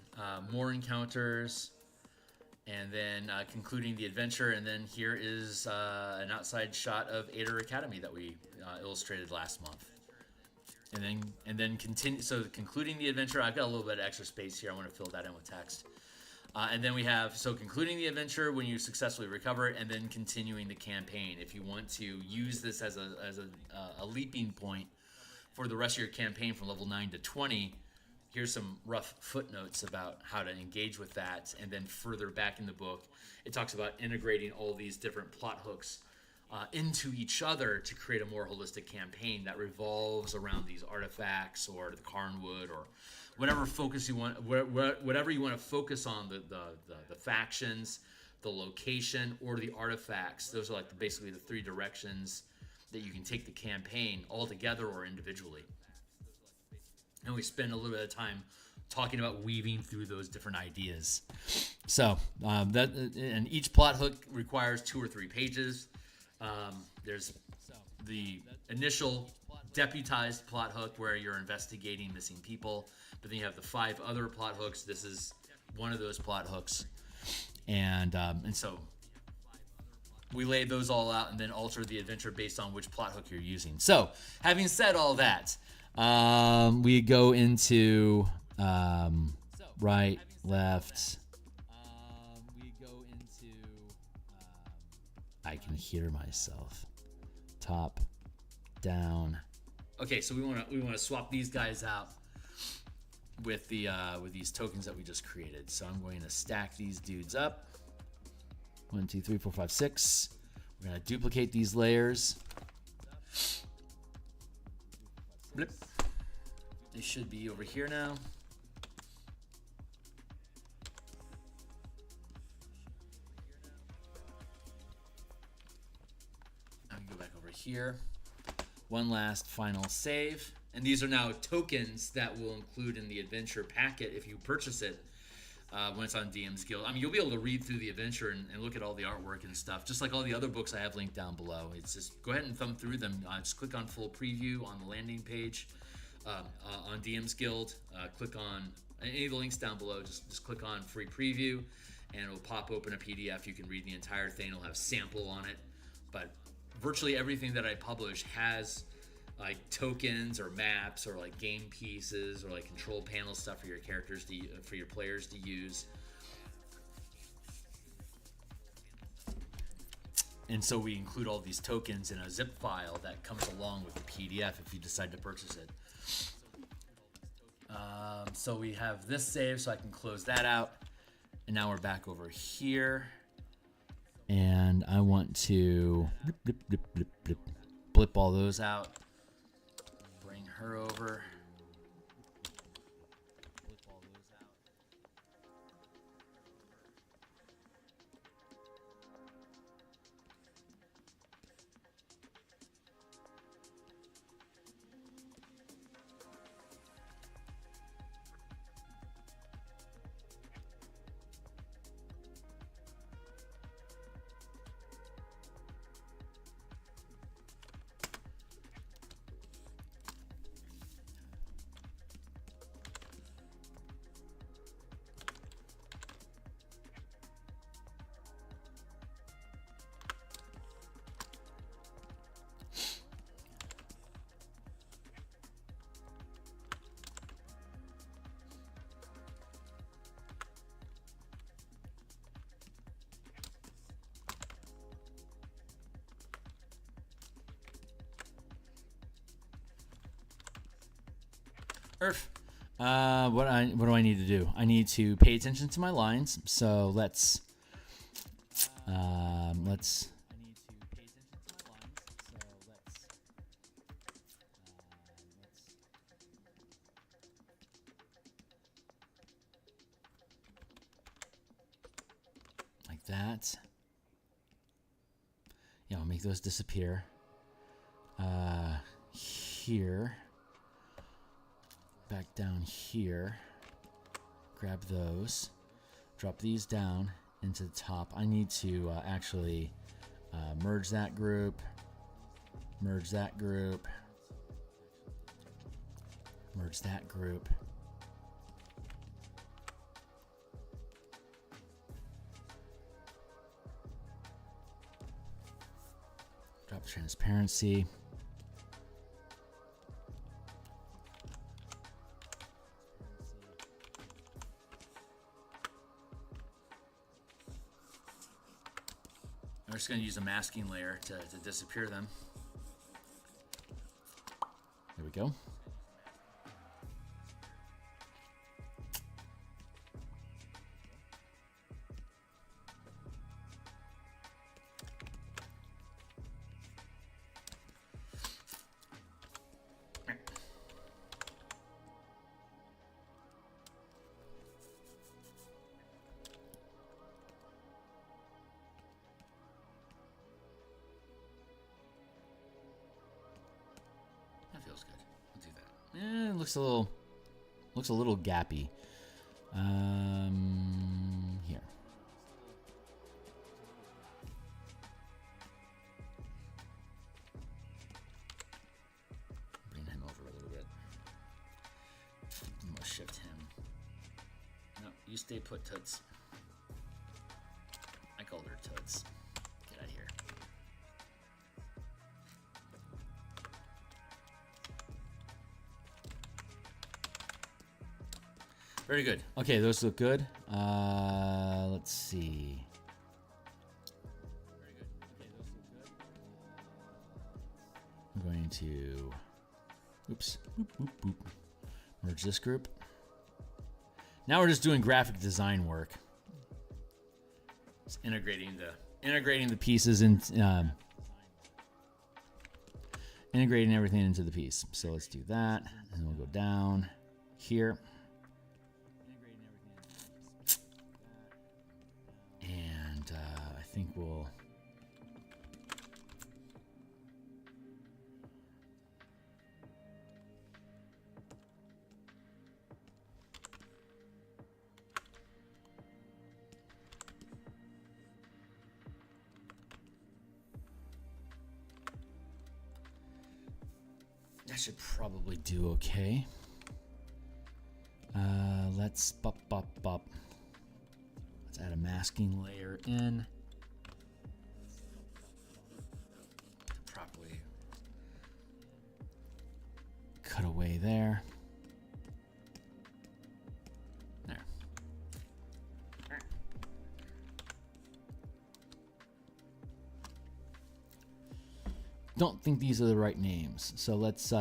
[SPEAKER 1] more encounters, and then concluding the adventure. And then here is an outside shot of Aether Academy that we illustrated last month. And then continue. So concluding the adventure, I've got a little bit of extra space here. I want to fill that in with text. And then we have concluding the adventure when you successfully recover it, and then continuing the campaign. If you want to use this as a leaping point for the rest of your campaign from level 9 to 20, here's some rough footnotes about how to engage with that. And then further back in the book, it talks about integrating all these different plot hooks into each other to create a more holistic campaign that revolves around these artifacts or the Carnwood or whatever focus you want, whatever you want to focus on, the factions, the location, or the artifacts. Those are like basically the 3 directions that you can take the campaign all together or individually. And we spend a little bit of time talking about weaving through those different ideas. So and each plot hook requires 2 or 3 pages. There's the initial deputized plot hook where you're investigating missing people, but then you have the 5 other plot hooks. This is one of those plot hooks, and so we lay those all out and then alter the adventure based on which plot hook you're using. So having said all that, we go into right, left. I can hear myself. Top, down. Okay, so we want to swap these guys out with these tokens that we just created. So I'm going to stack these dudes up. 1, 2, 3, 4, 5, 6. We're going to duplicate these layers. Blip. They should be over here now. Go back over here. One last final save. And these are now tokens that will include in the adventure packet if you purchase it when it's on DMsGuild. I mean, you'll be able to read through the adventure and look at all the artwork and stuff, just like all the other books I have linked down below. It's just go ahead and thumb through them. Just click on full preview on the landing page on DMsGuild. Click on any of the links down below. Just click on free preview, and it'll pop open a PDF. You can read the entire thing. It'll have sample on it, but virtually everything that I publish has like tokens or maps or like game pieces or like control panel stuff for your characters for your players to use. And so we include all these tokens in a zip file that comes along with the PDF if you decide to purchase it. So we have this save, so I can close that out. And now we're back over here. And I want to blip all those out. Bring her over. Blip all those out. What do I need to do? I need to pay attention to my lines. So let's like that. Yeah, I'll make those disappear. Here. Back down here. Grab those. Drop these down into the top. I need to actually merge that group. Merge that group. Merge that group. Drop transparency. I'm just going to use a masking layer to disappear them. There we go. Feels good. We'll do that. It looks a little gappy. Here. Bring him over a little bit. I'm gonna shift him. No, you stay put, Toots. I called her Toots. Get out of here. Very good. Okay, those look good. Let's see. Very good. Okay, those look good. I'm going to, oops, boop, boop, boop. Merge this group. Now we're just doing graphic design work. Just integrating the pieces and integrating everything into the piece. So let's do that, and we'll go down here. I think we'll that should probably do okay. Let's let's add a masking layer in. Properly cut away there. There. Don't think these are the right names. So let's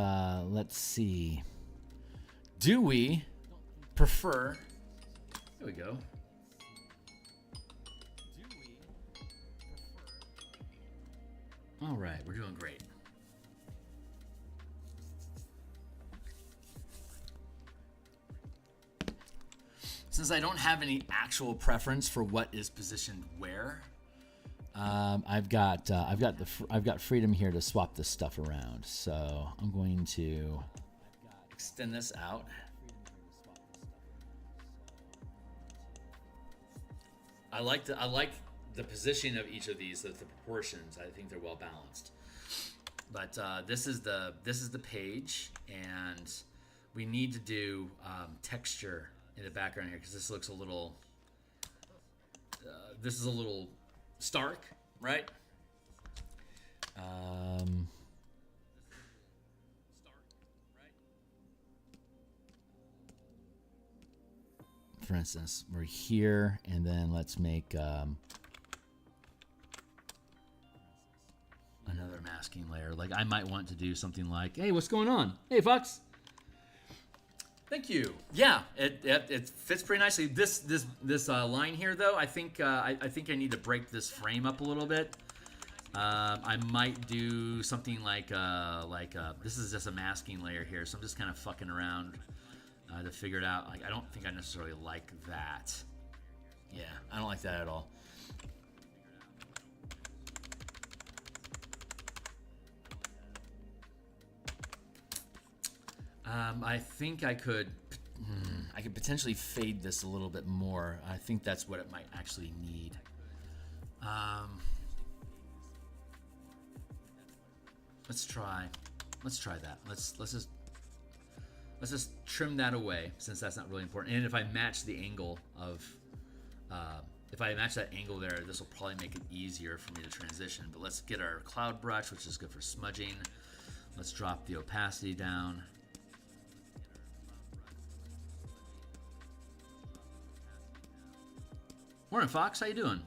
[SPEAKER 1] see. Do we prefer? Here we go. All right, we're doing great. Since I don't have any actual preference for what is positioned where, I've got freedom here to swap this stuff around. So I'm going to extend this out. I like the position of each of these, the proportions. I think they're well balanced. But this is the page, and we need to do texture in the background here because this looks a little. This is a little stark, right? For instance, we're here, and then let's make another masking layer. Like I might want to do something like, hey, what's going on? Hey, Fox. Thank you. Yeah, it fits pretty nicely. This line here, though, I think I need to break this frame up a little bit. I might do something like this is just a masking layer here, so I'm just kind of fucking around to figure it out. Like, I don't think I necessarily like that. Yeah, I don't like that at all. I think I could potentially fade this a little bit more. I think that's what it might actually need. Let's try that. Let's just trim that away, since that's not really important. And if I match the angle of, if I match that angle there, this will probably make it easier for me to transition. But let's get our cloud brush, which is good for smudging. Let's drop the opacity down. Morning, Fox. How you doing?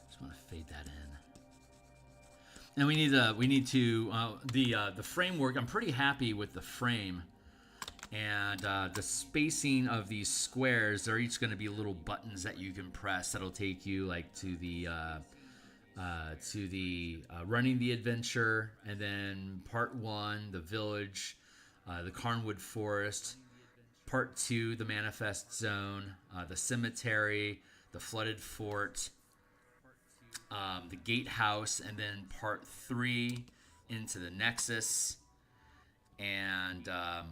[SPEAKER 1] Just want to fade that in. And we need the framework. I'm pretty happy with the frame, and the spacing of these squares. They're each going to be little buttons that you can press. That'll take you like to the running the adventure, and then part 1, the village, the Carnwood Forest, part 2, the manifest zone, the cemetery, the flooded fort. The gatehouse, and then part 3 into the nexus, and I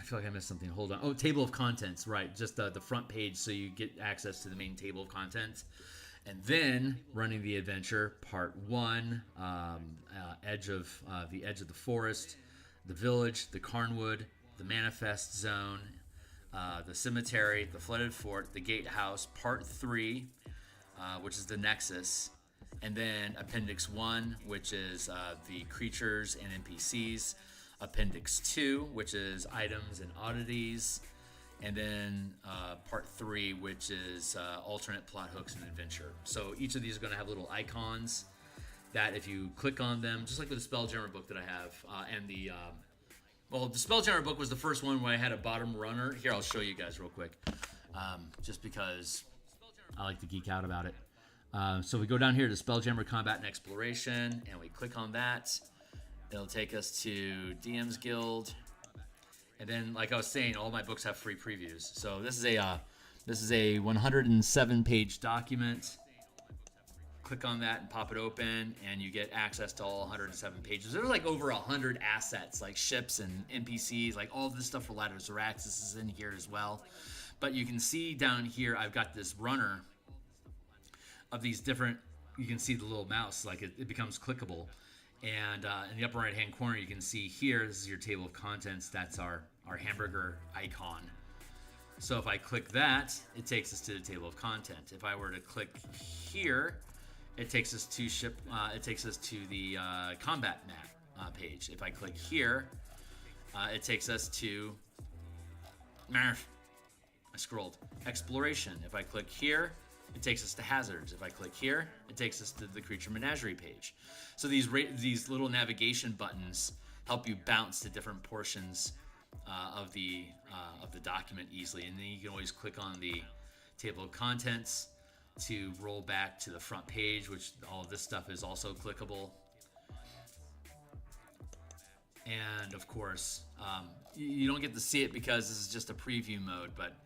[SPEAKER 1] feel like I missed something. Hold on. Oh, table of contents, right? Just the front page, so you get access to the main table of contents, and then running the adventure, part 1, edge of the forest, the village, the Carnwood, the manifest zone. The cemetery, the flooded fort, the gatehouse, part 3, which is the nexus, and then appendix 1, which is the creatures and NPCs, appendix 2, which is items and oddities, and then part 3, which is alternate plot hooks and adventure. So each of these are going to have little icons that if you click on them, just like with the Spelljammer book that I have, and the well, the Spelljammer book was the first one where I had a bottom runner. Here, I'll show you guys real quick, just because I like to geek out about it. So we go down here to Spelljammer Combat and Exploration, and we click on that. It'll take us to DMsGuild, and then, like I was saying, all my books have free previews. So this is a 107-page document. Click on that and pop it open, and you get access to all 107 pages. There's like over 100 assets, like ships and NPCs, like all this stuff for Ladder of Zaraxis is in here as well. But you can see down here, I've got this runner of these different, you can see the little mouse, like it becomes clickable. And in the upper right-hand corner, you can see here, this is your table of contents. That's our hamburger icon. So if I click that, it takes us to the table of content. If I were to click here, it takes us to the combat map page. If I click here, it takes us to I scrolled exploration. If I click here, it takes us to hazards. If I click here, it takes us to the creature menagerie page. So these little navigation buttons help you bounce to different portions of the document easily, and then you can always click on the table of contents to roll back to the front page, which all of this stuff is also clickable. And of course, you don't get to see it because this is just a preview mode, but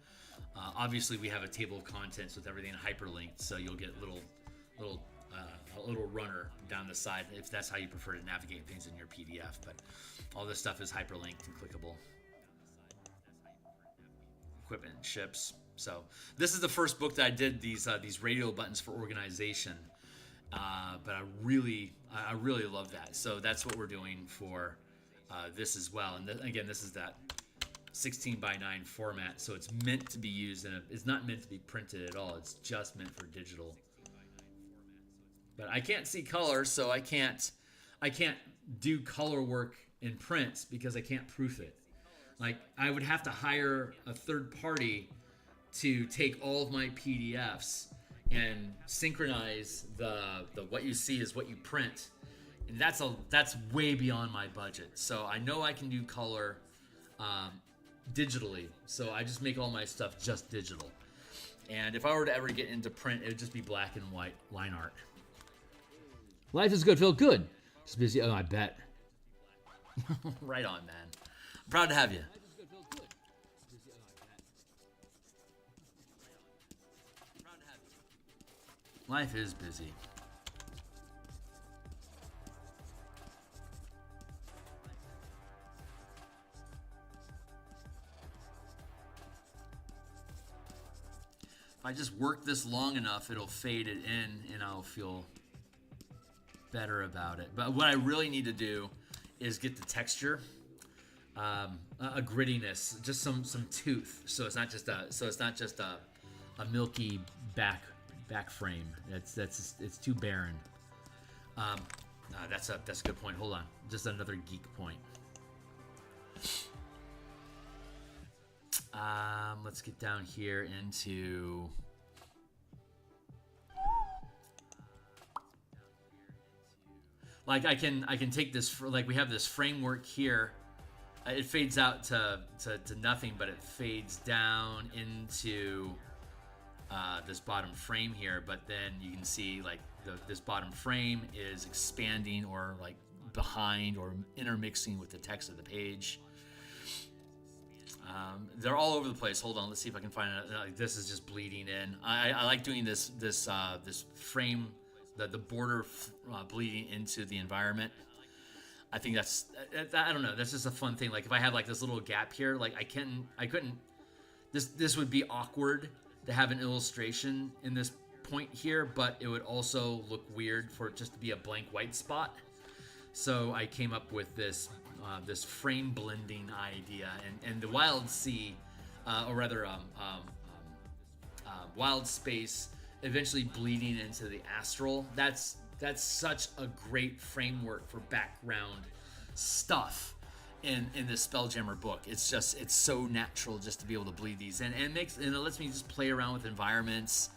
[SPEAKER 1] obviously we have a table of contents with everything hyperlinked, so you'll get a little runner down the side if that's how you prefer to navigate things in your PDF. But all this stuff is hyperlinked and clickable. Equipment and ships. So this is the first book that I did these radial buttons for organization, but I really love that. So that's what we're doing for this as well. And again, this is that 16 by 9 format, so it's meant to be used it's not meant to be printed at all. It's just meant for digital. But I can't see color, so I can't do color work in print because I can't proof it. Like, I would have to hire a third party to take all of my PDFs and synchronize the what you see is what you print. And that's way beyond my budget. So I know I can do color digitally. So I just make all my stuff just digital. And if I were to ever get into print, it would just be black and white line art. Life is good, Phil. Good. Just busy. Oh, I bet. Right on, man. I'm proud to have you. Life is busy. If I just work this long enough, it'll fade it in and I'll feel better about it. But what I really need to do is get the texture, a grittiness, just some tooth, so it's not just a milky back frame. It's too barren. That's a good point. Hold on, just another geek point. Let's get down here into. Like I can take this, like we have this framework here. It fades out to nothing, but it fades down into this bottom frame here. But then you can see like this bottom frame is expanding or like behind or intermixing with the text of the page. They're all over the place. Hold on, let's see if I can find it. Like, this is just bleeding in. I like doing this frame. The border bleeding into the environment. I think that's, I don't know, that's just a fun thing. Like if I have like this little gap here, like I couldn't, this would be awkward to have an illustration in this point here, but it would also look weird for it just to be a blank white spot. So I came up with this frame blending idea, and the wild sea, or rather wild space, eventually bleeding into the astral. That's such a great framework for background stuff in this Spelljammer book. It's so natural just to be able to bleed these in, and it lets me just play around with environments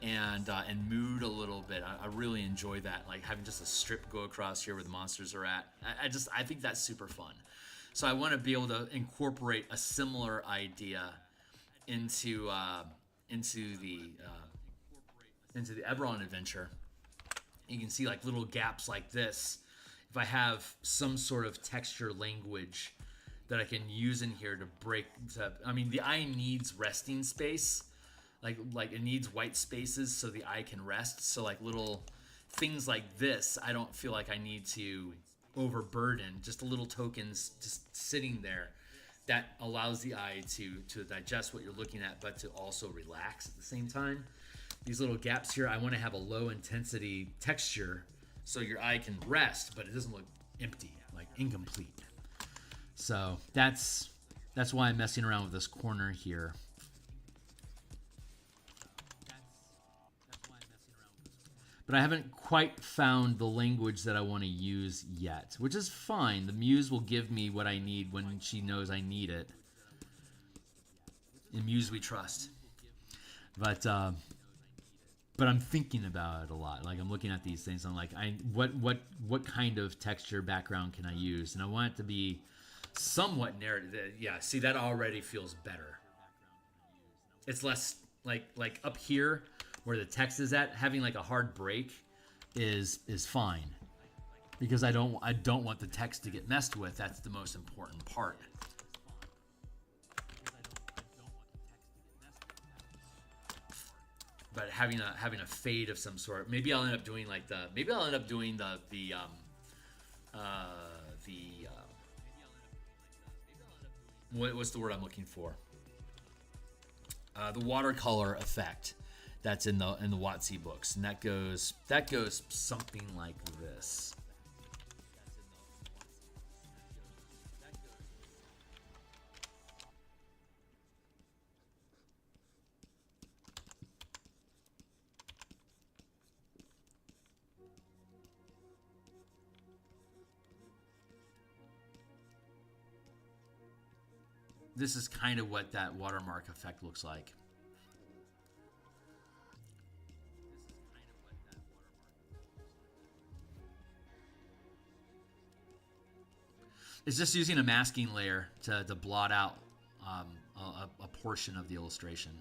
[SPEAKER 1] and mood a little bit. I really enjoy that, like having just a strip go across here where the monsters are at. I think that's super fun. So I want to be able to incorporate a similar idea into the Eberron adventure. You can see like little gaps like this. If I have some sort of texture language that I can use in here to break, I mean, the eye needs resting space. Like it needs white spaces so the eye can rest. So like little things like this, I don't feel like I need to overburden. Just little tokens just sitting there that allows the eye to digest what you're looking at, but to also relax at the same time. These little gaps here, I want to have a low intensity texture so your eye can rest, but it doesn't look empty, like incomplete. So that's why I'm messing around with this corner here. But I haven't quite found the language that I want to use yet, which is fine. The muse will give me what I need when she knows I need it. In Muse we trust. But I'm thinking about it a lot. Like I'm looking at these things. I'm like, what kind of texture background can I use? And I want it to be somewhat narrative. Yeah, see, that already feels better. It's less like up here where the text is at. Having like a hard break is fine because I don't want the text to get messed with. That's the most important part. But having a fade of some sort, maybe I'll end up doing like what's the word I'm looking for? The watercolor effect that's in the WotC books, and that goes something like this. this is kind of what that watermark effect looks like. It's just using a masking layer to blot out a portion of the illustration.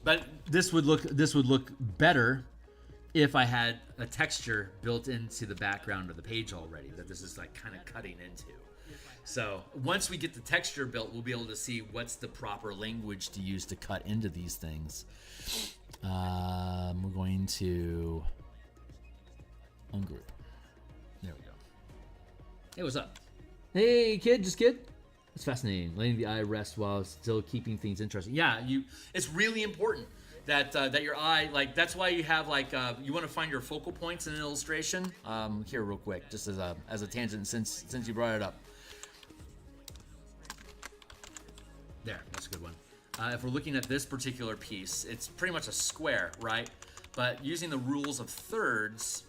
[SPEAKER 1] But this would look better if I had a texture built into the background of the page already that this is like kind of cutting into. So once we get the texture built, we'll be able to see what's the proper language to use to cut into these things. We're going to ungroup. There we go. Hey, what's up? Hey, kid, just kid. It's fascinating. Letting the eye rest while still keeping things interesting. Yeah, it's really important that your eye, like, that's why you have, like, you want to find your focal points in an illustration. Here, real quick, just as a tangent, since you brought it up. There, that's a good one. If we're looking at this particular piece, it's pretty much a square, right? But using the rules of thirds,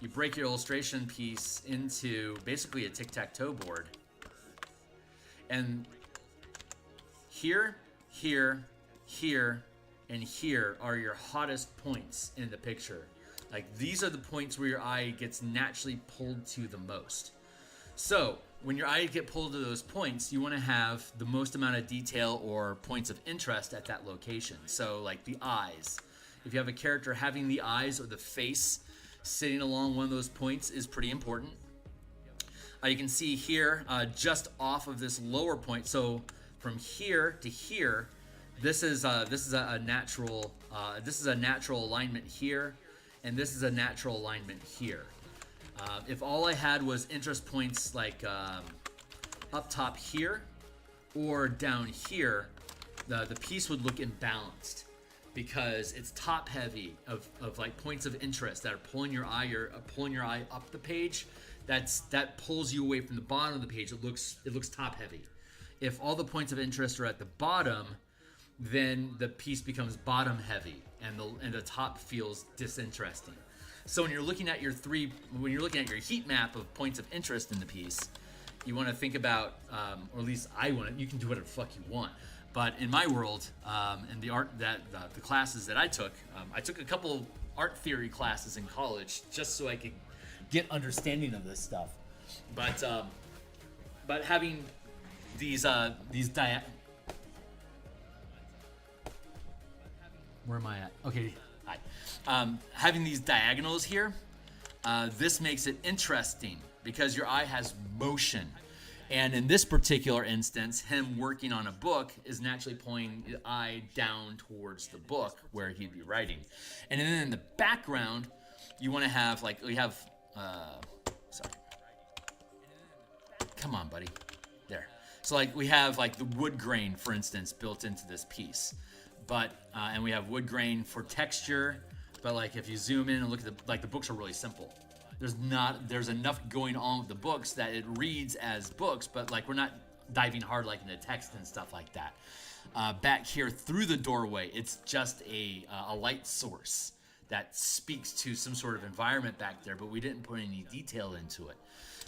[SPEAKER 1] you break your illustration piece into basically a tic-tac-toe board. And here, here, here, and here are your hottest points in the picture. Like, these are the points where your eye gets naturally pulled to the most. So when your eye get pulled to those points, you want to have the most amount of detail or points of interest at that location. So like the eyes. If you have a character, having the eyes or the face sitting along one of those points is pretty important. You can see here, just off of this lower point. So from here to here, this is a natural alignment here, and this is a natural alignment here. If all I had was interest points like up top here or down here, the piece would look imbalanced because it's top heavy of like points of interest that are pulling your eye up the page. That pulls you away from the bottom of the page. It looks top heavy. If all the points of interest are at the bottom, then the piece becomes bottom heavy and the top feels disinteresting. So when you're looking at your heat map of points of interest in the piece, you want to think about, or at least I want to. You can do whatever the fuck you want, but in my world, and the classes that I took a couple art theory classes in college just so I could get understanding of this stuff. But having these where am I at? Okay, hi. Having these diagonals here, this makes it interesting because your eye has motion. And in this particular instance, him working on a book is naturally pulling the eye down towards the book where he'd be writing. And then in the background, you want to have, like, sorry. Come on, buddy. There. So, like, we have, like, the wood grain, for instance, built into this piece. But, and we have wood grain for texture. But, like, if you zoom in and look at the books are really simple. There's enough going on with the books that it reads as books, but, like, we're not diving hard, like, into text and stuff like that. Back here through the doorway, it's just a light source that speaks to some sort of environment back there, but we didn't put any detail into it.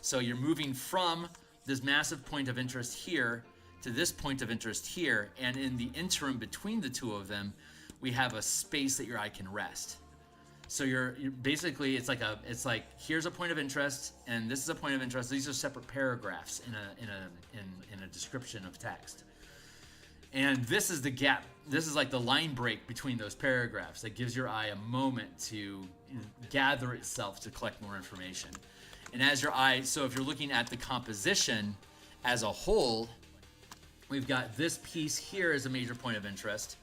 [SPEAKER 1] So you're moving from this massive point of interest here to this point of interest here, and in the interim between the two of them, we have a space that your eye can rest. So you're basically, it's like here's a point of interest, and this is a point of interest. These are separate paragraphs in a description of text. And this is the gap. This is like the line break between those paragraphs that gives your eye a moment to gather itself to collect more information. And as your eye, so if you're looking at the composition as a whole, we've got this piece here as a major point of interest.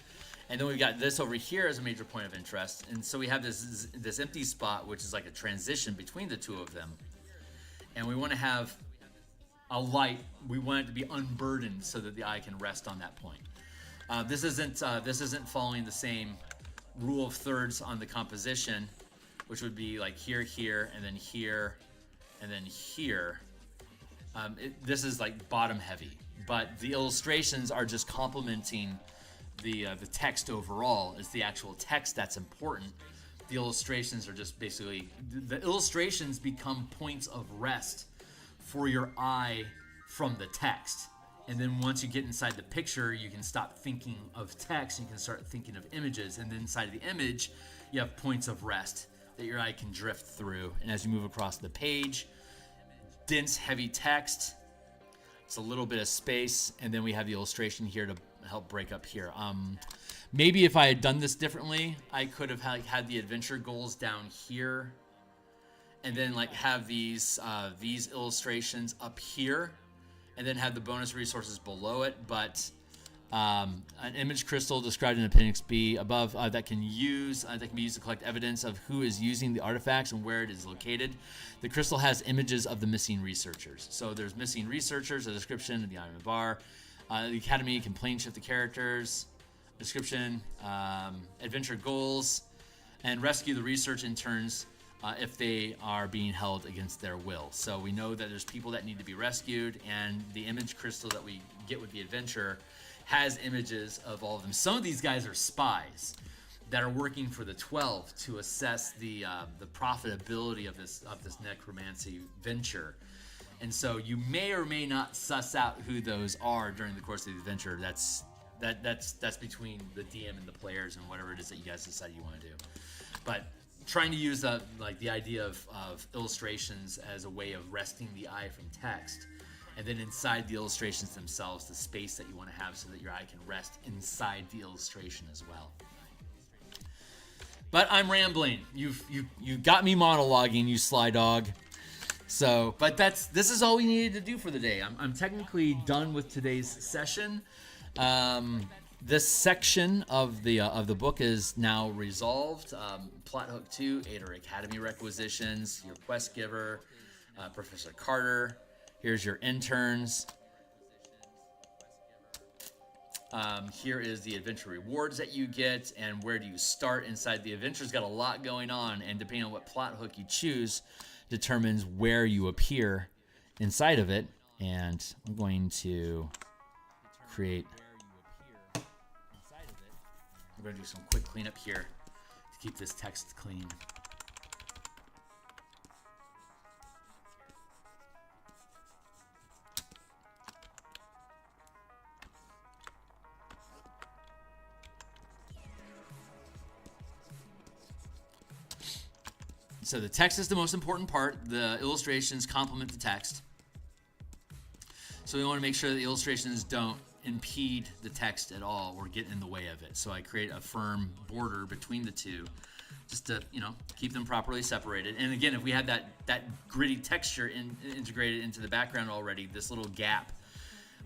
[SPEAKER 1] And then we've got this over here as a major point of interest. And so we have this empty spot, which is like a transition between the two of them. And we want to have a light. We want it to be unburdened so that the eye can rest on that point. This isn't following the same rule of thirds on the composition, which would be like here, here, and then here, and then here. This is like bottom heavy, but the illustrations are just complementing the text overall. It's the actual text that's important the illustrations are just basically, the illustrations become points of rest for your eye from the text. And then once you get inside the picture, you can stop thinking of text and you can start thinking of images. And then inside of the image, you have points of rest that your eye can drift through. And as you move across the page, dense, heavy text, it's a little bit of space, and then we have the illustration here to help break up here. Maybe if I had done this differently, I could have had the adventure goals down here, and then like have these illustrations up here, and then have the bonus resources below it. But an image crystal described in Appendix B above that can be used to collect evidence of who is using the artifacts and where it is located. The crystal has images of the missing researchers. So there's missing researchers, a description of the item bar. The Academy can plane shift the characters, description, adventure goals, and rescue the research interns if they are being held against their will. So we know that there's people that need to be rescued, and the image crystal that we get with the adventure has images of all of them. Some of these guys are spies that are working for the 12 to assess the profitability of this necromancy venture. And so you may or may not suss out who those are during the course of the adventure. That's between the DM and the players and whatever it is that you guys decide you want to do. But trying to use the idea of illustrations as a way of resting the eye from text, and then inside the illustrations themselves, the space that you want to have so that your eye can rest inside the illustration as well. But I'm rambling. You got me monologuing, you sly dog. So, but this is all we needed to do for the day. I'm technically done with today's session. This section of the book is now resolved. Plot hook 2, 8 are Academy requisitions. Your quest giver, Professor Carter. Here's your interns. Here is the adventure rewards that you get, and where do you start inside the adventure's got a lot going on, and depending on what plot hook you choose determines where you appear inside of it. And I'm going to create, we're going to do some quick cleanup here to keep this text clean. So the text is the most important part. The illustrations complement the text. So we want to make sure that the illustrations don't impede the text at all or get in the way of it. So I create a firm border between the two just to, keep them properly separated. And again, if we had that gritty texture integrated into the background already, this little gap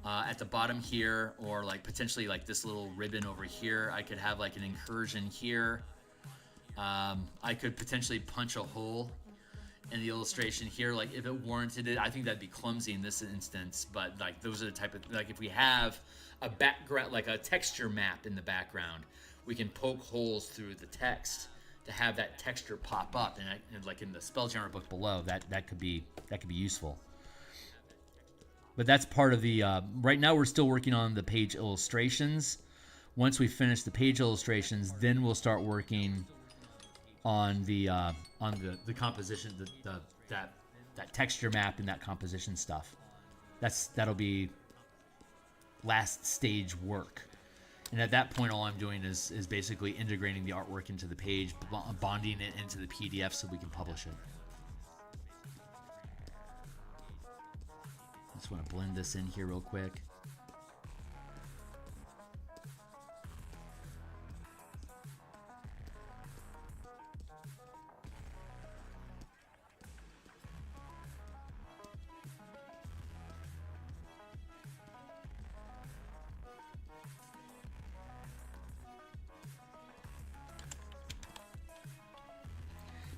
[SPEAKER 1] at the bottom here, or like potentially like this little ribbon over here, I could have like an incursion here. I could potentially punch a hole in the illustration here, like if it warranted it. I think that'd be clumsy in this instance, but like those are the type of, like if we have a background, like a texture map in the background, we can poke holes through the text to have that texture pop up, and like in the Spelljammer book below, that could be useful. But that's part of the. Right now, we're still working on the page illustrations. Once we finish the page illustrations, then we'll start working on the composition, that texture map and that composition stuff. That'll be last stage work. And at that point, all I'm doing is basically integrating the artwork into the page, bonding it into the PDF so we can publish it. Just want to blend this in here real quick.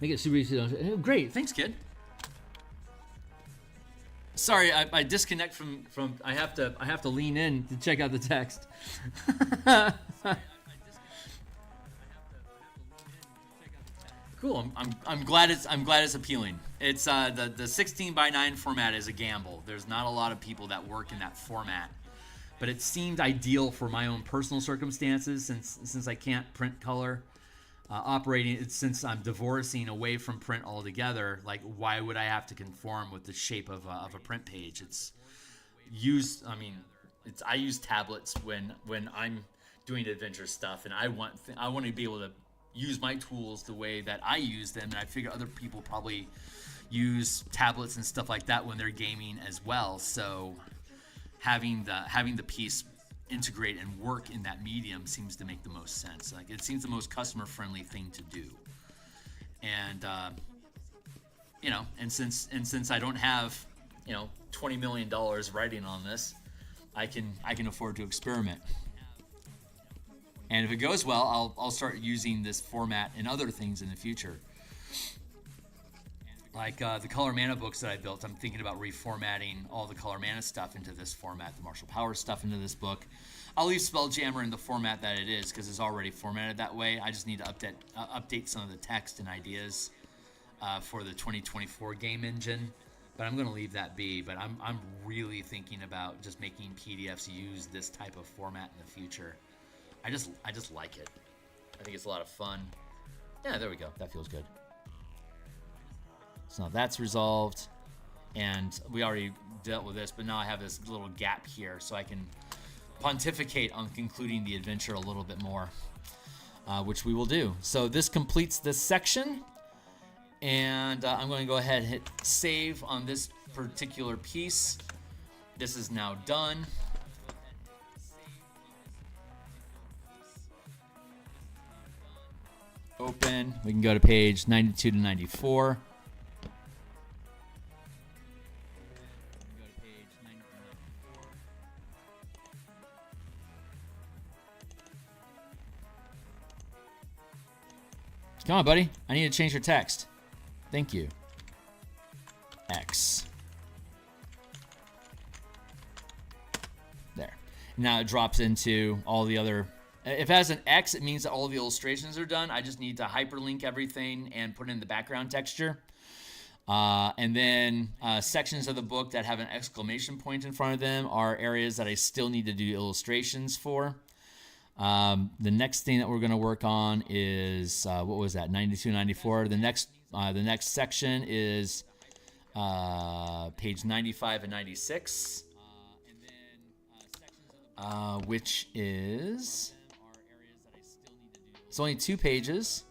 [SPEAKER 1] Make it super easy. Oh, great, thanks, kid. Sorry, I disconnect from. I have to lean in to check out the text. Cool. I'm glad it's appealing. It's the 16 by 9 format is a gamble. There's not a lot of people that work in that format, but it seemed ideal for my own personal circumstances since I can't print color. operating, since I'm divorcing away from print altogether, like why would I have to conform with the shape of a print page? It's used. I mean, I use tablets when I'm doing adventure stuff, and I want to be able to use my tools the way that I use them, and I figure other people probably use tablets and stuff like that when they're gaming as well. So having the piece integrate and work in that medium seems to make the most sense. Like it seems the most customer friendly thing to do. And and since I don't have $20 million writing on this, I can afford to experiment. And if it goes well, I'll start using this format in other things in the future. Like the Color Mana books that I built, I'm thinking about reformatting all the Color Mana stuff into this format, the Martial Power stuff into this book. I'll leave Spelljammer in the format that it is because it's already formatted that way. I just need to update some of the text and ideas for the 2024 game engine. But I'm going to leave that be. But I'm really thinking about just making PDFs use this type of format in the future. I just like it. I think it's a lot of fun. Yeah, there we go. That feels good. So now that's resolved, and we already dealt with this, but now I have this little gap here, so I can pontificate on concluding the adventure a little bit more, which we will do. So this completes this section, and I'm going to go ahead and hit save on this particular piece. This is now done. Open. We can go to page 92 to 94. Come on, buddy. I need to change your text. Thank you. X. There. Now it drops into all the other... If it has an X, it means that all the illustrations are done. I just need to hyperlink everything and put in the background texture. And then sections of the book that have an exclamation point in front of them are areas that I still need to do illustrations for. The next thing that we're going to work on is, what was that, 92, 94? The next section is page 95 and 96, which is... It's only 2 pages.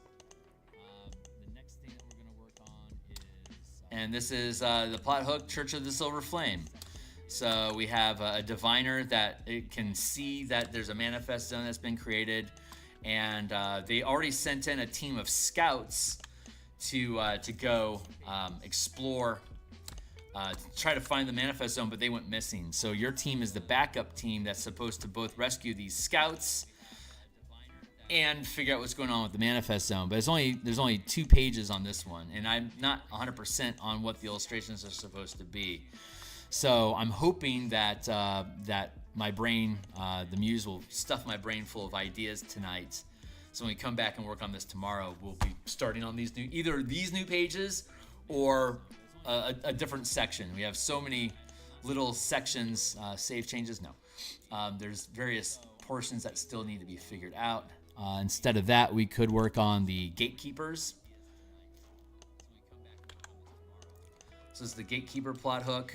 [SPEAKER 1] And this is the plot hook, Church of the Silver Flame. So we have a diviner that it can see that there's a manifest zone that's been created. And they already sent in a team of scouts to go explore, to try to find the manifest zone, but they went missing. So your team is the backup team that's supposed to both rescue these scouts and figure out what's going on with the manifest zone. But there's only 2 pages on this one, and I'm not 100% on what the illustrations are supposed to be. So I'm hoping that my brain, the muse, will stuff my brain full of ideas tonight. So when we come back and work on this tomorrow, we'll be starting on either these new pages or a different section. We have so many little sections. Save changes? No. There's various portions that still need to be figured out. Instead of that, we could work on the gatekeepers. So this is the gatekeeper plot hook.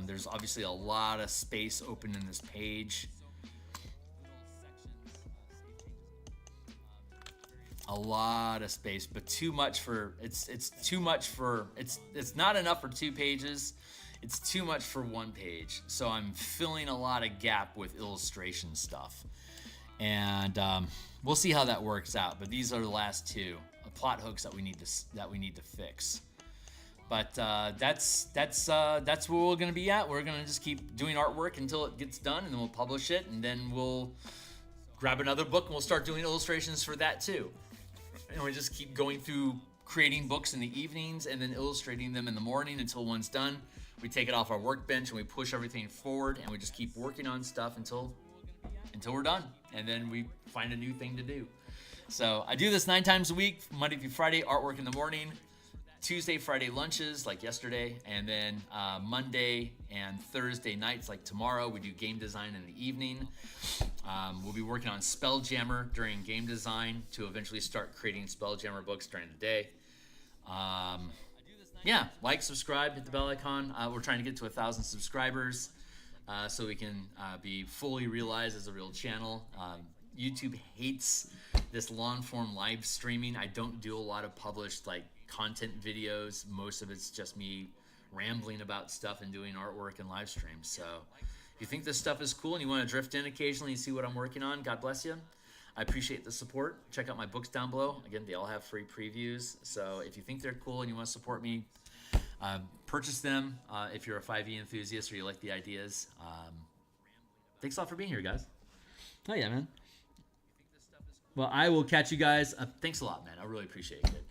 [SPEAKER 1] There's obviously a lot of space open in this page. A lot of space, but too much for it's too much for it's not enough for 2 pages. It's too much for 1 page. So I'm filling a lot of gap with illustration stuff. And we'll see how that works out. But these are the last 2 plot hooks that we need to fix. But that's where we're going to be at. We're going to just keep doing artwork until it gets done, and then we'll publish it, and then we'll grab another book and we'll start doing illustrations for that too. And we just keep going through creating books in the evenings and then illustrating them in the morning until one's done. We take it off our workbench and we push everything forward, and we just keep working on stuff until we're done, and then we find a new thing to do. So I do this 9 times a week, Monday through Friday, artwork in the morning, Tuesday, Friday lunches like yesterday, and then Monday and Thursday nights like tomorrow we do game design in the evening. We'll be working on Spelljammer during game design to eventually start creating Spelljammer books during the day. Yeah, like, subscribe, hit the bell icon. We're trying to get to 1,000 subscribers so we can be fully realized as a real channel. YouTube hates this long form live streaming. I don't do a lot of published like content videos. Most of it's just me rambling about stuff and doing artwork and live streams. So if you think this stuff is cool and you want to drift in occasionally and see what I'm working on, God bless you. I appreciate the support. Check out my books down below. Again, they all have free previews. So if you think they're cool and you want to support me, purchase them if you're a 5e enthusiast or you like the ideas. Thanks a lot for being here, guys. Oh, yeah, man. Well, I will catch you guys. Thanks a lot, man. I really appreciate it.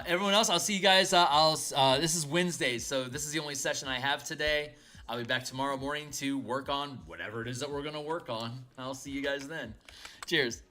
[SPEAKER 1] Everyone else, I'll see you guys. This is Wednesday, so this is the only session I have today. I'll be back tomorrow morning to work on whatever it is that we're going to work on. I'll see you guys then. Cheers.